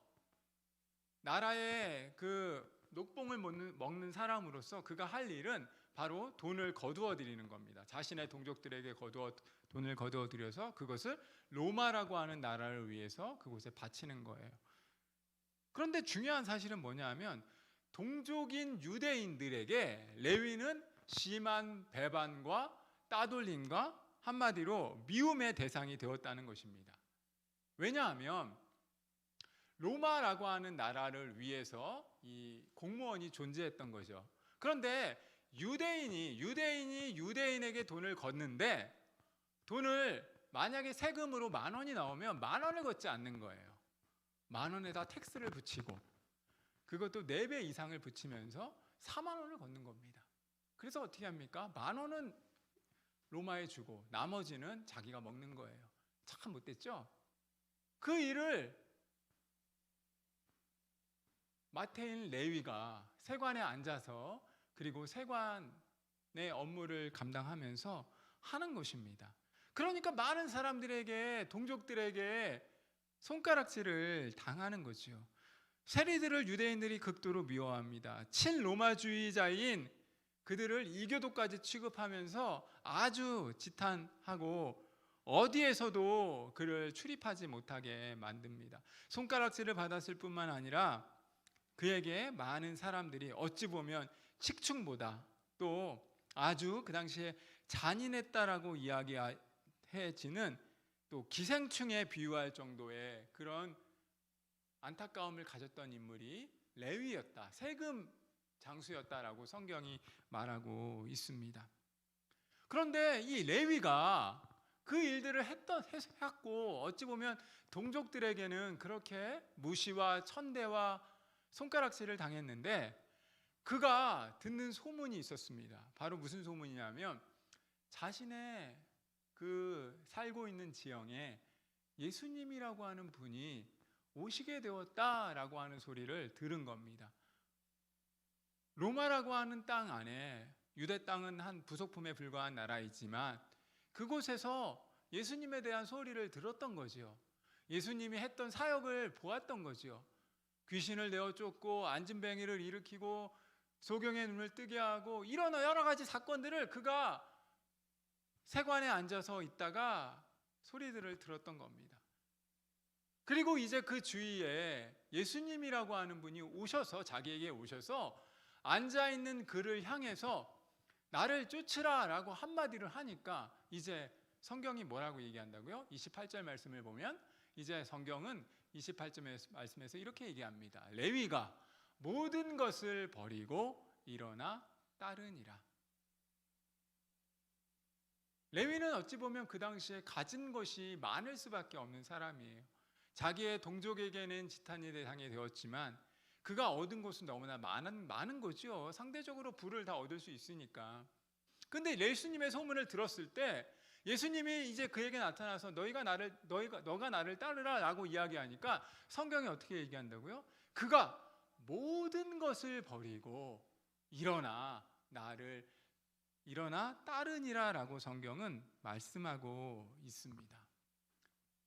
나라의 그 녹봉을 먹는 사람으로서 그가 할 일은 바로 돈을 거두어 드리는 겁니다. 자신의 동족들에게 돈을 거두어 드려서 그것을 로마라고 하는 나라를 위해서 그곳에 바치는 거예요. 그런데 중요한 사실은 뭐냐 하면, 동족인 유대인들에게 레위는 심한 배반과 따돌림과 한마디로 미움의 대상이 되었다는 것입니다. 왜냐하면 로마라고 하는 나라를 위해서 이 공무원이 존재했던 거죠. 그런데 유대인이 유대인에게 돈을 걷는데, 돈을 만약에 세금으로 10,000원이 나오면 10,000원을 걷지 않는 거예요. 10,000원에다 텍스를 붙이고, 그것도 4배 이상을 붙이면서 40,000원을 걷는 겁니다. 그래서 어떻게 합니까? 10,000원은 로마에 주고 나머지는 자기가 먹는 거예요. 참 못됐죠? 그 일을 마태인 레위가 세관에 앉아서, 그리고 세관의 업무를 감당하면서 하는 것입니다. 그러니까 많은 사람들에게, 동족들에게 손가락질을 당하는 거죠. 세리들을 유대인들이 극도로 미워합니다. 친로마주의자인 그들을 이교도까지 취급하면서 아주 지탄하고 어디에서도 그를 출입하지 못하게 만듭니다. 손가락질을 받았을 뿐만 아니라 그에게 많은 사람들이 어찌 보면 식충보다 또 아주 그 당시에 잔인했다라고 이야기해지는 또 기생충에 비유할 정도의 그런 안타까움을 가졌던 인물이 레위였다, 세금 장수였다라고 성경이 말하고 있습니다. 그런데 이 레위가 그 일들을 했고 어찌 보면 동족들에게는 그렇게 무시와 천대와 손가락질을 당했는데 그가 듣는 소문이 있었습니다. 바로 무슨 소문이냐면 자신의 그 살고 있는 지형에 예수님이라고 하는 분이 오시게 되었다라고 하는 소리를 들은 겁니다. 로마라고 하는 땅 안에, 유대 땅은 한 부속품에 불과한 나라이지만 그곳에서 예수님에 대한 소리를 들었던 거지요. 예수님이 했던 사역을 보았던 거지요. 귀신을 내어 쫓고 안진뱅이를 일으키고 소경의 눈을 뜨게 하고 이런 여러 가지 사건들을 그가 세관에 앉아서 있다가 소리들을 들었던 겁니다. 그리고 이제 그 주위에 예수님이라고 하는 분이 오셔서 자기에게 오셔서 앉아있는 그를 향해서 나를 쫓으라 라고 한마디를 하니까 이제 성경이 뭐라고 얘기한다고요? 28절 말씀을 보면 이제 성경은 28절 말씀에서 이렇게 얘기합니다. 레위가 모든 것을 버리고 일어나 따르니라. 레위는 어찌 보면 그 당시에 가진 것이 많을 수밖에 없는 사람이에요. 자기의 동족에게는 지탄의 대상이 되었지만 그가 얻은 것은 너무나 많은 거죠. 상대적으로 부를 다 얻을 수 있으니까. 근데 예수님의 소문을 들었을 때 예수님이 이제 그에게 나타나서 너가 나를 따르라 라고 이야기하니까 성경이 어떻게 얘기한다고요? 그가 모든 것을 버리고 일어나 따르니라 라고 성경은 말씀하고 있습니다.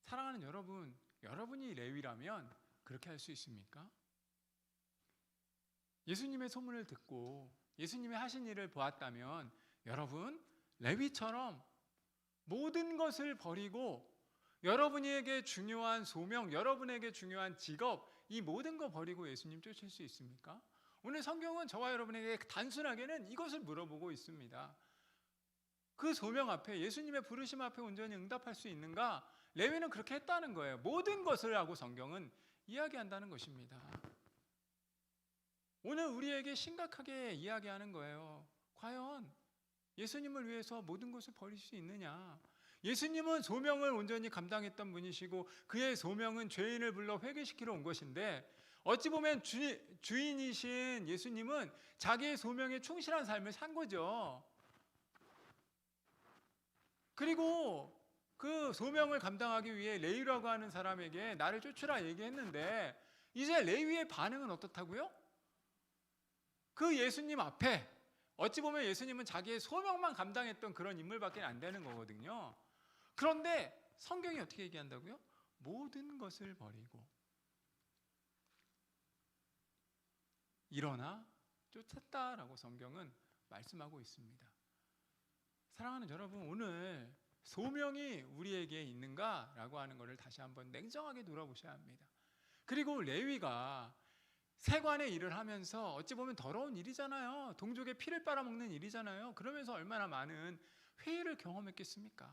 사랑하는 여러분, 여러분이 레위라면 그렇게 할 수 있습니까? 예수님의 소문을 듣고 예수님이 하신 일을 보았다면 여러분 레위처럼 모든 것을 버리고 여러분에게 중요한 소명, 여러분에게 중요한 직업, 이 모든 거 버리고 예수님 쫓을 수 있습니까? 오늘 성경은 저와 여러분에게 단순하게는 이것을 물어보고 있습니다. 그 소명 앞에, 예수님의 부르심 앞에 온전히 응답할 수 있는가? 레위는 그렇게 했다는 거예요. 모든 것을 하고 성경은 이야기한다는 것입니다. 오늘 우리에게 심각하게 이야기하는 거예요. 과연 예수님을 위해서 모든 것을 버릴 수 있느냐? 예수님은 소명을 온전히 감당했던 분이시고 그의 소명은 죄인을 불러 회개시키러 온 것인데 어찌 보면 주인이신 예수님은 자기의 소명에 충실한 삶을 산 거죠. 그리고 그 소명을 감당하기 위해 레위라고 하는 사람에게 나를 쫓으라 얘기했는데 이제 레위의 반응은 어떻다고요? 그 예수님 앞에 어찌 보면 예수님은 자기의 소명만 감당했던 그런 인물밖에 안 되는 거거든요. 그런데 성경이 어떻게 얘기한다고요? 모든 것을 버리고 일어나 쫓았다라고 성경은 말씀하고 있습니다. 사랑하는 여러분, 오늘 소명이 우리에게 있는가라고 하는 것을 다시 한번 냉정하게 돌아보셔야 합니다. 그리고 레위가 세관의 일을 하면서 어찌 보면 더러운 일이잖아요. 동족의 피를 빨아먹는 일이잖아요. 그러면서 얼마나 많은 회의를 경험했겠습니까?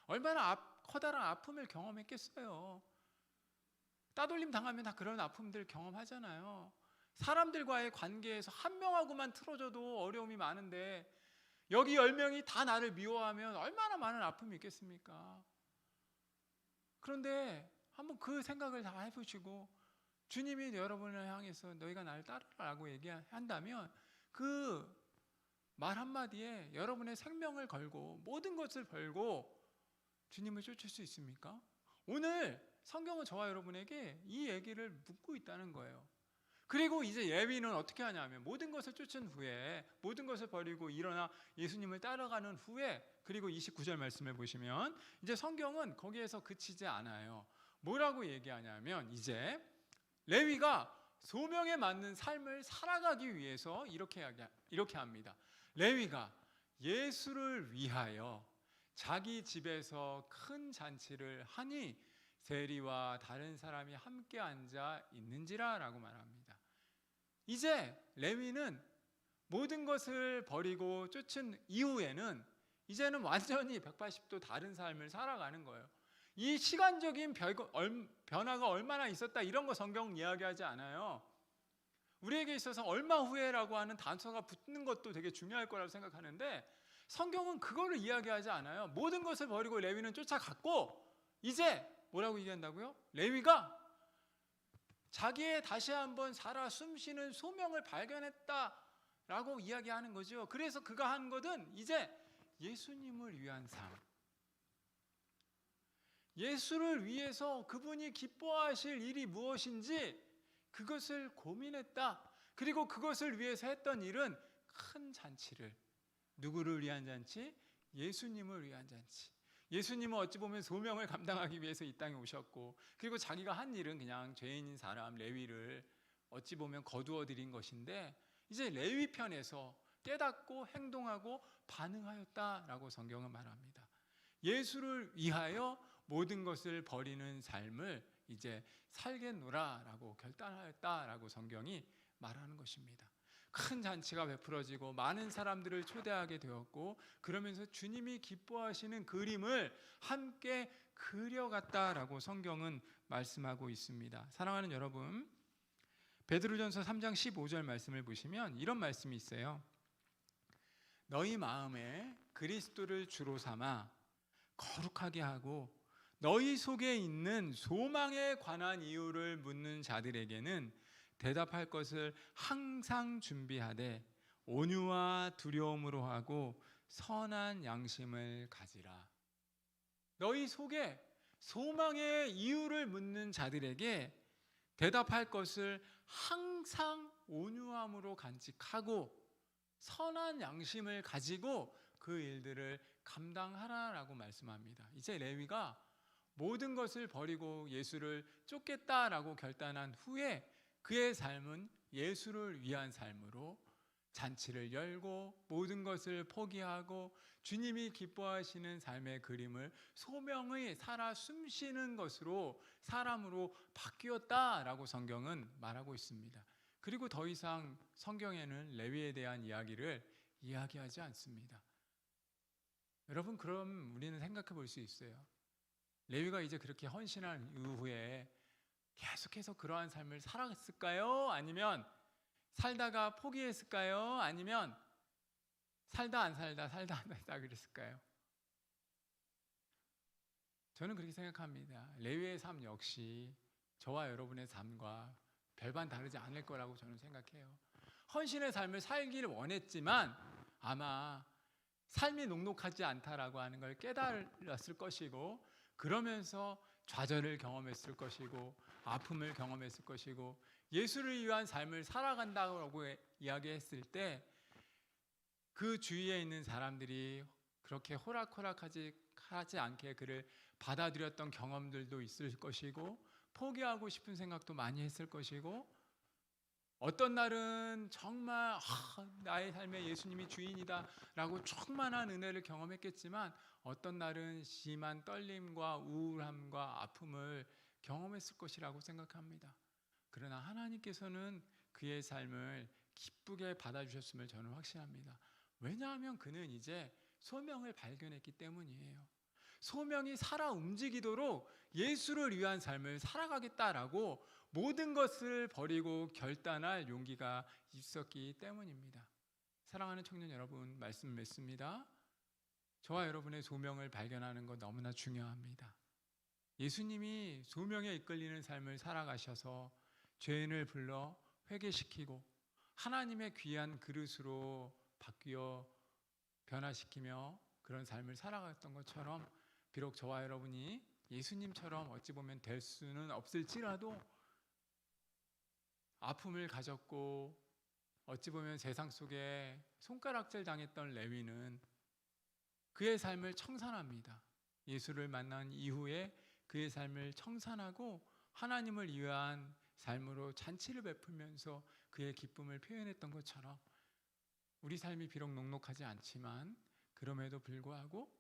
얼마나 커다란 아픔을 경험했겠어요. 따돌림 당하면 다 그런 아픔들 경험하잖아요. 사람들과의 관계에서 한 명하고만 틀어져도 어려움이 많은데 여기 10명이 다 나를 미워하면 얼마나 많은 아픔이 있겠습니까? 그런데 한번 그 생각을 다 해보시고 주님이 여러분을 향해서 너희가 나를 따르라고 얘기한다면 그 말 한마디에 여러분의 생명을 걸고 모든 것을 걸고 주님을 쫓을 수 있습니까? 오늘 성경은 저와 여러분에게 이 얘기를 묻고 있다는 거예요. 그리고 이제 레위는 어떻게 하냐면 모든 것을 쫓은 후에 모든 것을 버리고 일어나 예수님을 따라가는 후에 그리고 29절 말씀을 보시면 이제 성경은 거기에서 그치지 않아요. 뭐라고 얘기하냐면 이제 레위가 소명에 맞는 삶을 살아가기 위해서 이렇게 합니다. 레위가 예수를 위하여 자기 집에서 큰 잔치를 하니 세리와 다른 사람이 함께 앉아 있는지라 라고 말합니다. 이제 레위는 모든 것을 버리고 쫓은 이후에는 이제는 완전히 180도 다른 삶을 살아가는 거예요. 이 시간적인 변화가 얼마나 있었다 이런 거 성경 이야기하지 않아요. 우리에게 있어서 얼마 후에라고 하는 단서가 붙는 것도 되게 중요할 거라고 생각하는데 성경은 그거를 이야기하지 않아요. 모든 것을 버리고 레위는 쫓아갔고 이제 뭐라고 얘기한다고요? 레위가 자기의 다시 한번 살아 숨쉬는 소명을 발견했다라고 이야기하는 거죠. 그래서 그가 한 것은 이제 예수님을 위한 삶, 예수를 위해서 그분이 기뻐하실 일이 무엇인지 그것을 고민했다. 그리고 그것을 위해서 했던 일은 큰 잔치를, 누구를 위한 잔치? 예수님을 위한 잔치. 예수님은 어찌 보면 소명을 감당하기 위해서 이 땅에 오셨고, 그리고 자기가 한 일은 그냥 죄인인 사람 레위를 어찌 보면 거두어 드린 것인데 이제 레위 편에서 깨닫고 행동하고 반응하였다라고 성경은 말합니다. 예수를 위하여 모든 것을 버리는 삶을 이제 살겠노라라고 결단하였다라고 성경이 말하는 것입니다. 큰 잔치가 베풀어지고 많은 사람들을 초대하게 되었고 그러면서 주님이 기뻐하시는 그림을 함께 그려갔다라고 성경은 말씀하고 있습니다. 사랑하는 여러분, 베드로전서 3장 15절 말씀을 보시면 이런 말씀이 있어요. 너희 마음에 그리스도를 주로 삼아 거룩하게 하고 너희 속에 있는 소망에 관한 이유를 묻는 자들에게는 대답할 것을 항상 준비하되 온유와 두려움으로 하고 선한 양심을 가지라. 너희 속에 소망의 이유를 묻는 자들에게 대답할 것을 항상 온유함으로 간직하고 선한 양심을 가지고 그 일들을 감당하라라고 말씀합니다. 이제 레위가 모든 것을 버리고 예수를 쫓겠다라고 결단한 후에 그의 삶은 예수를 위한 삶으로 잔치를 열고 모든 것을 포기하고 주님이 기뻐하시는 삶의 그림을 소명의 살아 숨쉬는 것으로 사람으로 바뀌었다라고 성경은 말하고 있습니다. 그리고 더 이상 성경에는 레위에 대한 이야기를 이야기하지 않습니다. 여러분, 그럼 우리는 생각해 볼 수 있어요. 레위가 이제 그렇게 헌신한 이후에 계속해서 그러한 삶을 살았을까요? 아니면 살다가 포기했을까요? 아니면 살다 안 살다 그랬을까요? 저는 그렇게 생각합니다. 레위의 삶 역시 저와 여러분의 삶과 별반 다르지 않을 거라고 저는 생각해요. 헌신의 삶을 살기를 원했지만 아마 삶이 녹록하지 않다라고 하는 걸 깨달았을 것이고 그러면서 좌절을 경험했을 것이고 아픔을 경험했을 것이고 예수를 위한 삶을 살아간다고 이야기했을 때 그 주위에 있는 사람들이 그렇게 호락호락하지 않게 그를 받아들였던 경험들도 있을 것이고 포기하고 싶은 생각도 많이 했을 것이고 어떤 날은 정말 나의 삶에 예수님이 주인이다 라고 충만한 은혜를 경험했겠지만 어떤 날은 심한 떨림과 우울함과 아픔을 경험했을 것이라고 생각합니다. 그러나 하나님께서는 그의 삶을 기쁘게 받아주셨음을 저는 확신합니다. 왜냐하면 그는 이제 소명을 발견했기 때문이에요. 소명이 살아 움직이도록 예수를 위한 삶을 살아가겠다라고 모든 것을 버리고 결단할 용기가 있었기 때문입니다. 사랑하는 청년 여러분, 말씀 맺습니다. 저와 여러분의 소명을 발견하는 것 너무나 중요합니다. 예수님이 소명에 이끌리는 삶을 살아가셔서 죄인을 불러 회개시키고 하나님의 귀한 그릇으로 바뀌어 변화시키며 그런 삶을 살아갔던 것처럼 비록 저와 여러분이 예수님처럼 어찌 보면 될 수는 없을지라도 아픔을 가졌고 어찌 보면 세상 속에 손가락질 당했던 레위는 그의 삶을 청산합니다. 예수를 만난 이후에 그의 삶을 청산하고 하나님을 위한 삶으로 잔치를 베풀면서 그의 기쁨을 표현했던 것처럼 우리 삶이 비록 녹록하지 않지만 그럼에도 불구하고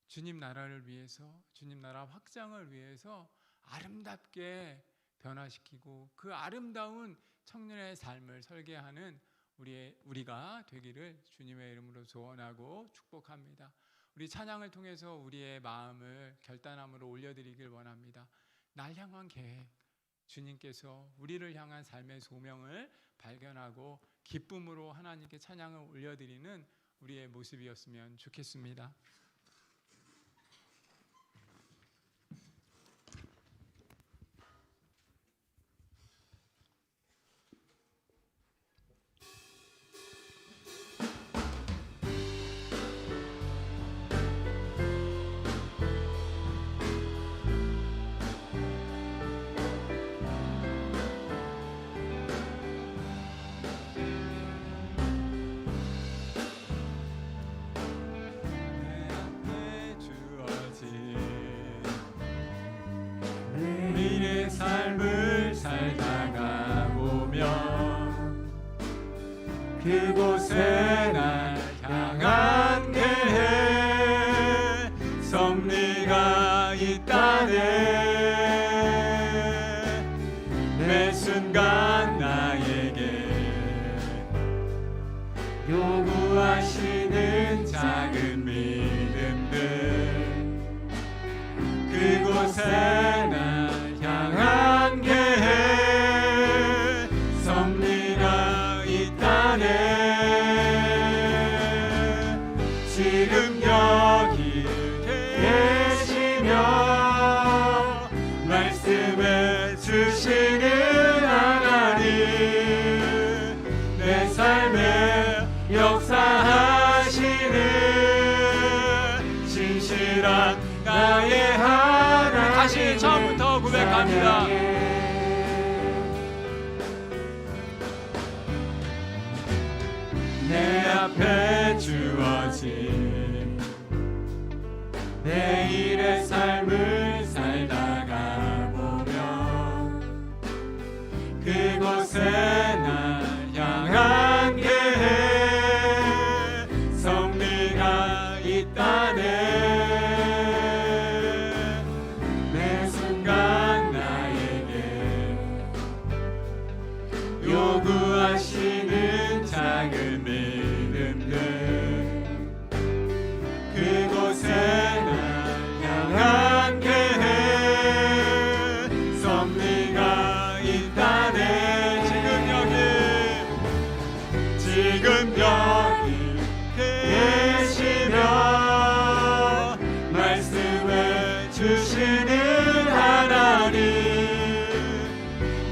주님 나라를 위해서, 주님 나라 확장을 위해서 아름답게 변화시키고 그 아름다운 청년의 삶을 설계하는 우리가 되기를 주님의 이름으로 소원하고 축복합니다. 우리 찬양을 통해서 우리의 마음을 결단함으로 올려드리길 원합니다. 날 향한 계획, 주님께서 우리를 향한 삶의 소명을 발견하고 기쁨으로 하나님께 찬양을 올려드리는 우리의 모습이었으면 좋겠습니다. 삶을 살다가 보면 그곳에 날 향한 계획 섭리가 있다네. 매 순간 나에게 요구하시는 작은 믿음들 그곳에 날 향한 계획 섭리가 있다네. 지금 여기 계시며 말씀해 주시는 하나님 내 삶에 역사하시는 신실한 나의 하나님. 다시 처음부터 고백합니다. 내 앞에 주어진 내일의 삶을 살다가 보면 그곳에 날 향한 계획 섭리가 있다네. 요구하시는 작은 믿음들 그곳에 날 향한 계획 섭리가 있다네. 지금 여기 계시며 말씀해 주시는 하나님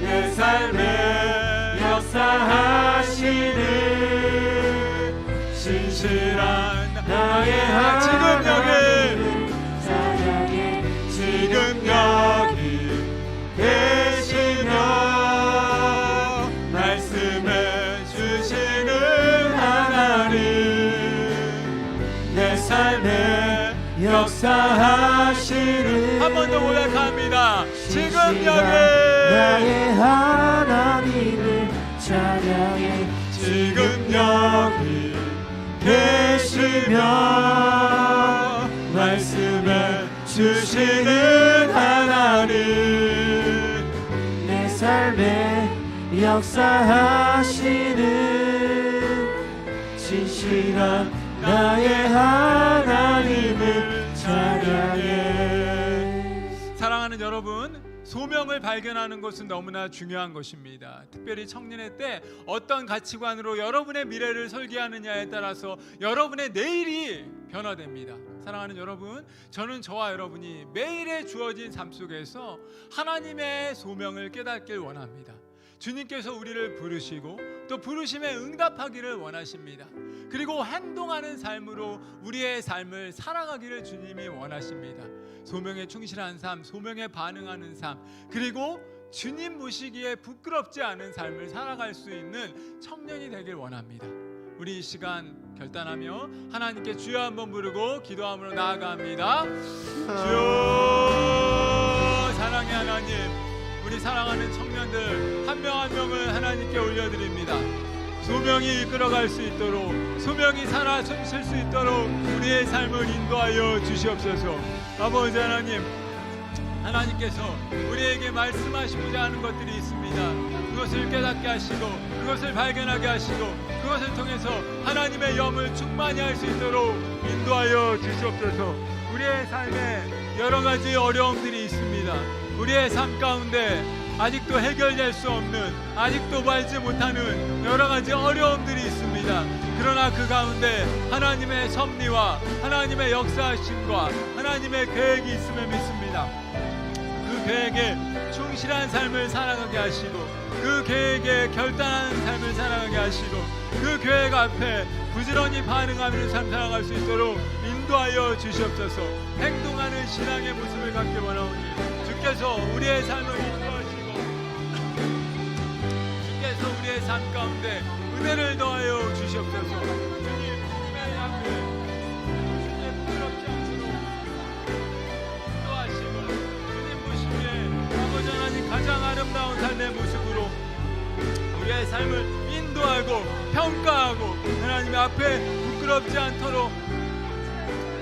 내 삶에 역사하시는 신실한 나의 하나님. 지금 여기 계시며 말씀해 주시는 하나님 내 삶에 역사하시는. 한 번 더 고백합니다. 지금 여기 나의 하나님을 찬양해. 지금 여기 계시며 말씀해 주시는 하나님 내 삶에 역사하시는 진실한 나의 하나님을 찬양해. 사랑하는 여러분, 소명을 발견하는 것은 너무나 중요한 것입니다. 특별히 청년의 때 어떤 가치관으로 여러분의 미래를 설계하느냐에 따라서 여러분의 내일이 변화됩니다. 사랑하는 여러분, 저는 저와 여러분이 매일에 주어진 삶 속에서 하나님의 소명을 깨닫길 원합니다. 주님께서 우리를 부르시고 또 부르심에 응답하기를 원하십니다. 그리고 행동하는 삶으로 우리의 삶을 살아가기를 주님이 원하십니다. 소명에 충실한 삶, 소명에 반응하는 삶, 그리고 주님 모시기에 부끄럽지 않은 삶을 살아갈 수 있는 청년이 되길 원합니다. 우리 이 시간 결단하며 하나님께 주여 한번 부르고 기도함으로 나아갑니다. 주여, 사랑의 하나님, 우리 사랑하는 청년들 한 명 한 명을 하나님께 올려드립니다. 소명 소명이 이끌어갈 수 있도록, 소명이 살아 숨쉴 수 있도록 우리의 삶을 인도하여 주시옵소서. 아버지 하나님, 하나님께서 우리에게 말씀하시고자 하는 것들이 있습니다. 그것을 깨닫게 하시고 그것을 발견하게 하시고 그것을 통해서 하나님의 영을 충만히 할 수 있도록 인도하여 주시옵소서. 우리의 삶에 여러 가지 어려움들이 있습니다. 우리의 삶 가운데 아직도 해결될 수 없는, 아직도 알지 못하는 여러 가지 어려움들이 있습니다. 그러나 그 가운데 하나님의 섭리와 하나님의 역사하심과 하나님의 계획이 있음을 믿습니다. 그 계획에 충실한 삶을 살아가게 하시고 그 계획에 결단하는 삶을 살아가게 하시고 그 계획 앞에 부지런히 반응하는 삶 살아갈 수 있도록 인도하여 주시옵소서. 행동하는 신앙의 모습을 갖기 원하오니 주께서 우리의 삶을 인도하시고 주께서 우리의 삶 가운데 은혜를 더하여 주시옵소서. 주님 은혜 앞에 주님 부끄럽지 않도록 인도하시고 주님 보시기에 아버지 하나님 가장 아름다운 삶의 모습으로 우리의 삶을 인도하고 평가하고 하나님 앞에 부끄럽지 않도록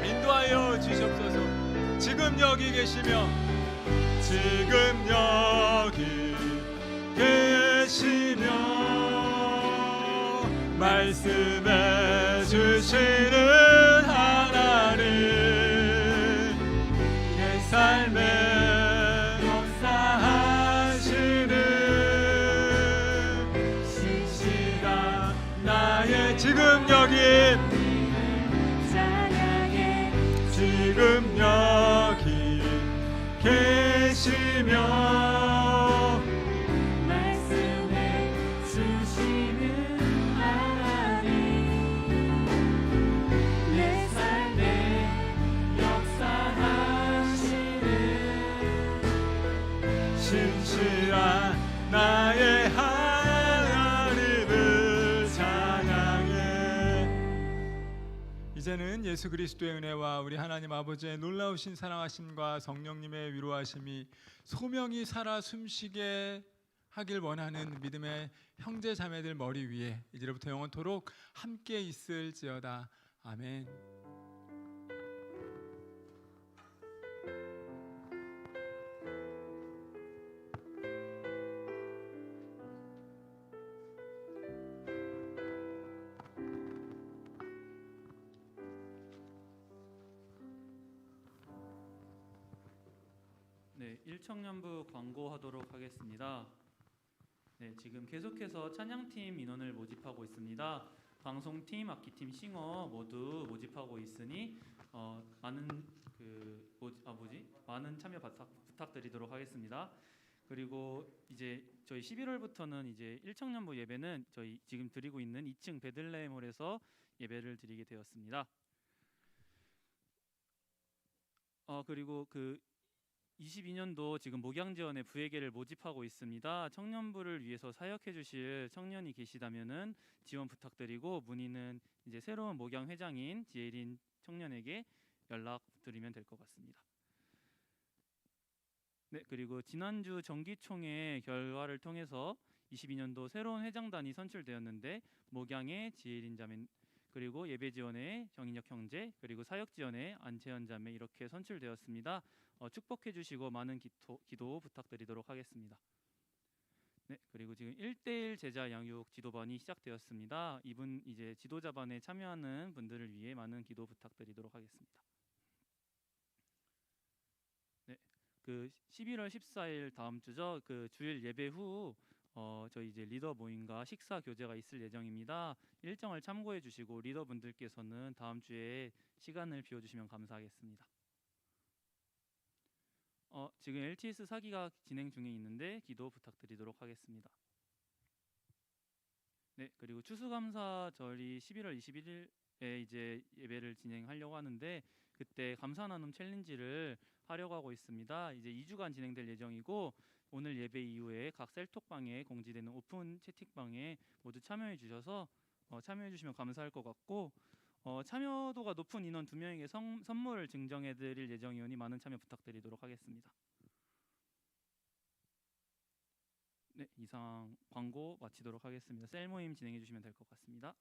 인도하여 주시옵소서. 지금 여기 계시며 지금 여기 계시며 말씀해 주시는 하나님, 내 삶에 역사하시는 신실한 나의 지금 여기 지금 여기 계시며 말씀해 주시는 하나님, 내 삶에 역사하시는 신실한 나의 하나님을 찬양해. 이제는 예수 그리스도의 은혜와 우리 하나님 아버지의 놀라우신 사랑하심과 성령님의 위로하심이 소명이 살아 숨쉬게 하길 원하는 믿음의 형제 자매들 머리 위에 이제부터 영원토록 함께 있을지어다. 아멘. 네, 1청년부 광고하도록 하겠습니다. 네, 지금 계속해서 찬양팀 인원을 모집하고 있습니다. 방송팀, 악기팀, 싱어 모두 모집하고 있으니 많은 많은 참여 부탁드리도록 하겠습니다. 그리고 이제 저희 11월부터는 이제 1청년부 예배는 저희 지금 드리고 있는 2층 베들레헴홀에서 예배를 드리게 되었습니다. 그리고 그 22년도 지금 목양지원의 부회계를 모집하고 있습니다. 청년부를 위해서 사역해 주실 청년이 계시다면은 지원 부탁드리고 문의는 이제 새로운 목양 회장인 지혜린 청년에게 연락드리면 될 것 같습니다. 네, 그리고 지난주 정기총회 결과를 통해서 22년도 새로운 회장단이 선출되었는데 목양의 지혜린 자매, 그리고 예배 지원의 정인혁 형제, 그리고 사역 지원의 안채연 자매 이렇게 선출되었습니다. 축복해 주시고 많은 기도 부탁드리도록 하겠습니다. 네, 그리고 지금 1:1 제자 양육 지도반이 시작되었습니다. 이분 이제 지도자반에 참여하는 분들을 위해 많은 기도 부탁드리도록 하겠습니다. 네, 그 11월 14일 다음 주죠. 그 주일 예배 후 저희 이제 리더 모임과 식사 교제가 있을 예정입니다. 일정을 참고해 주시고 리더분들께서는 다음 주에 시간을 비워 주시면 감사하겠습니다. 지금 LTS 사기가 진행 중에 있는데 기도 부탁드리도록 하겠습니다. 네, 그리고 추수감사절이 11월 21일에 이제 예배를 진행하려고 하는데 그때 감사 나눔 챌린지를 하려고 하고 있습니다. 이제 2주간 진행될 예정이고 오늘 예배 이후에 각 셀톡방에 공지되는 오픈 채팅방에 모두 참여해 주셔서 참여해 주시면 감사할 것 같고 참여도가 높은 인원 2명에게 선물을 증정해 드릴 예정이오니 많은 참여 부탁드리도록 하겠습니다. 네, 이상 광고 마치도록 하겠습니다. 셀 모임 진행해 주시면 될 것 같습니다.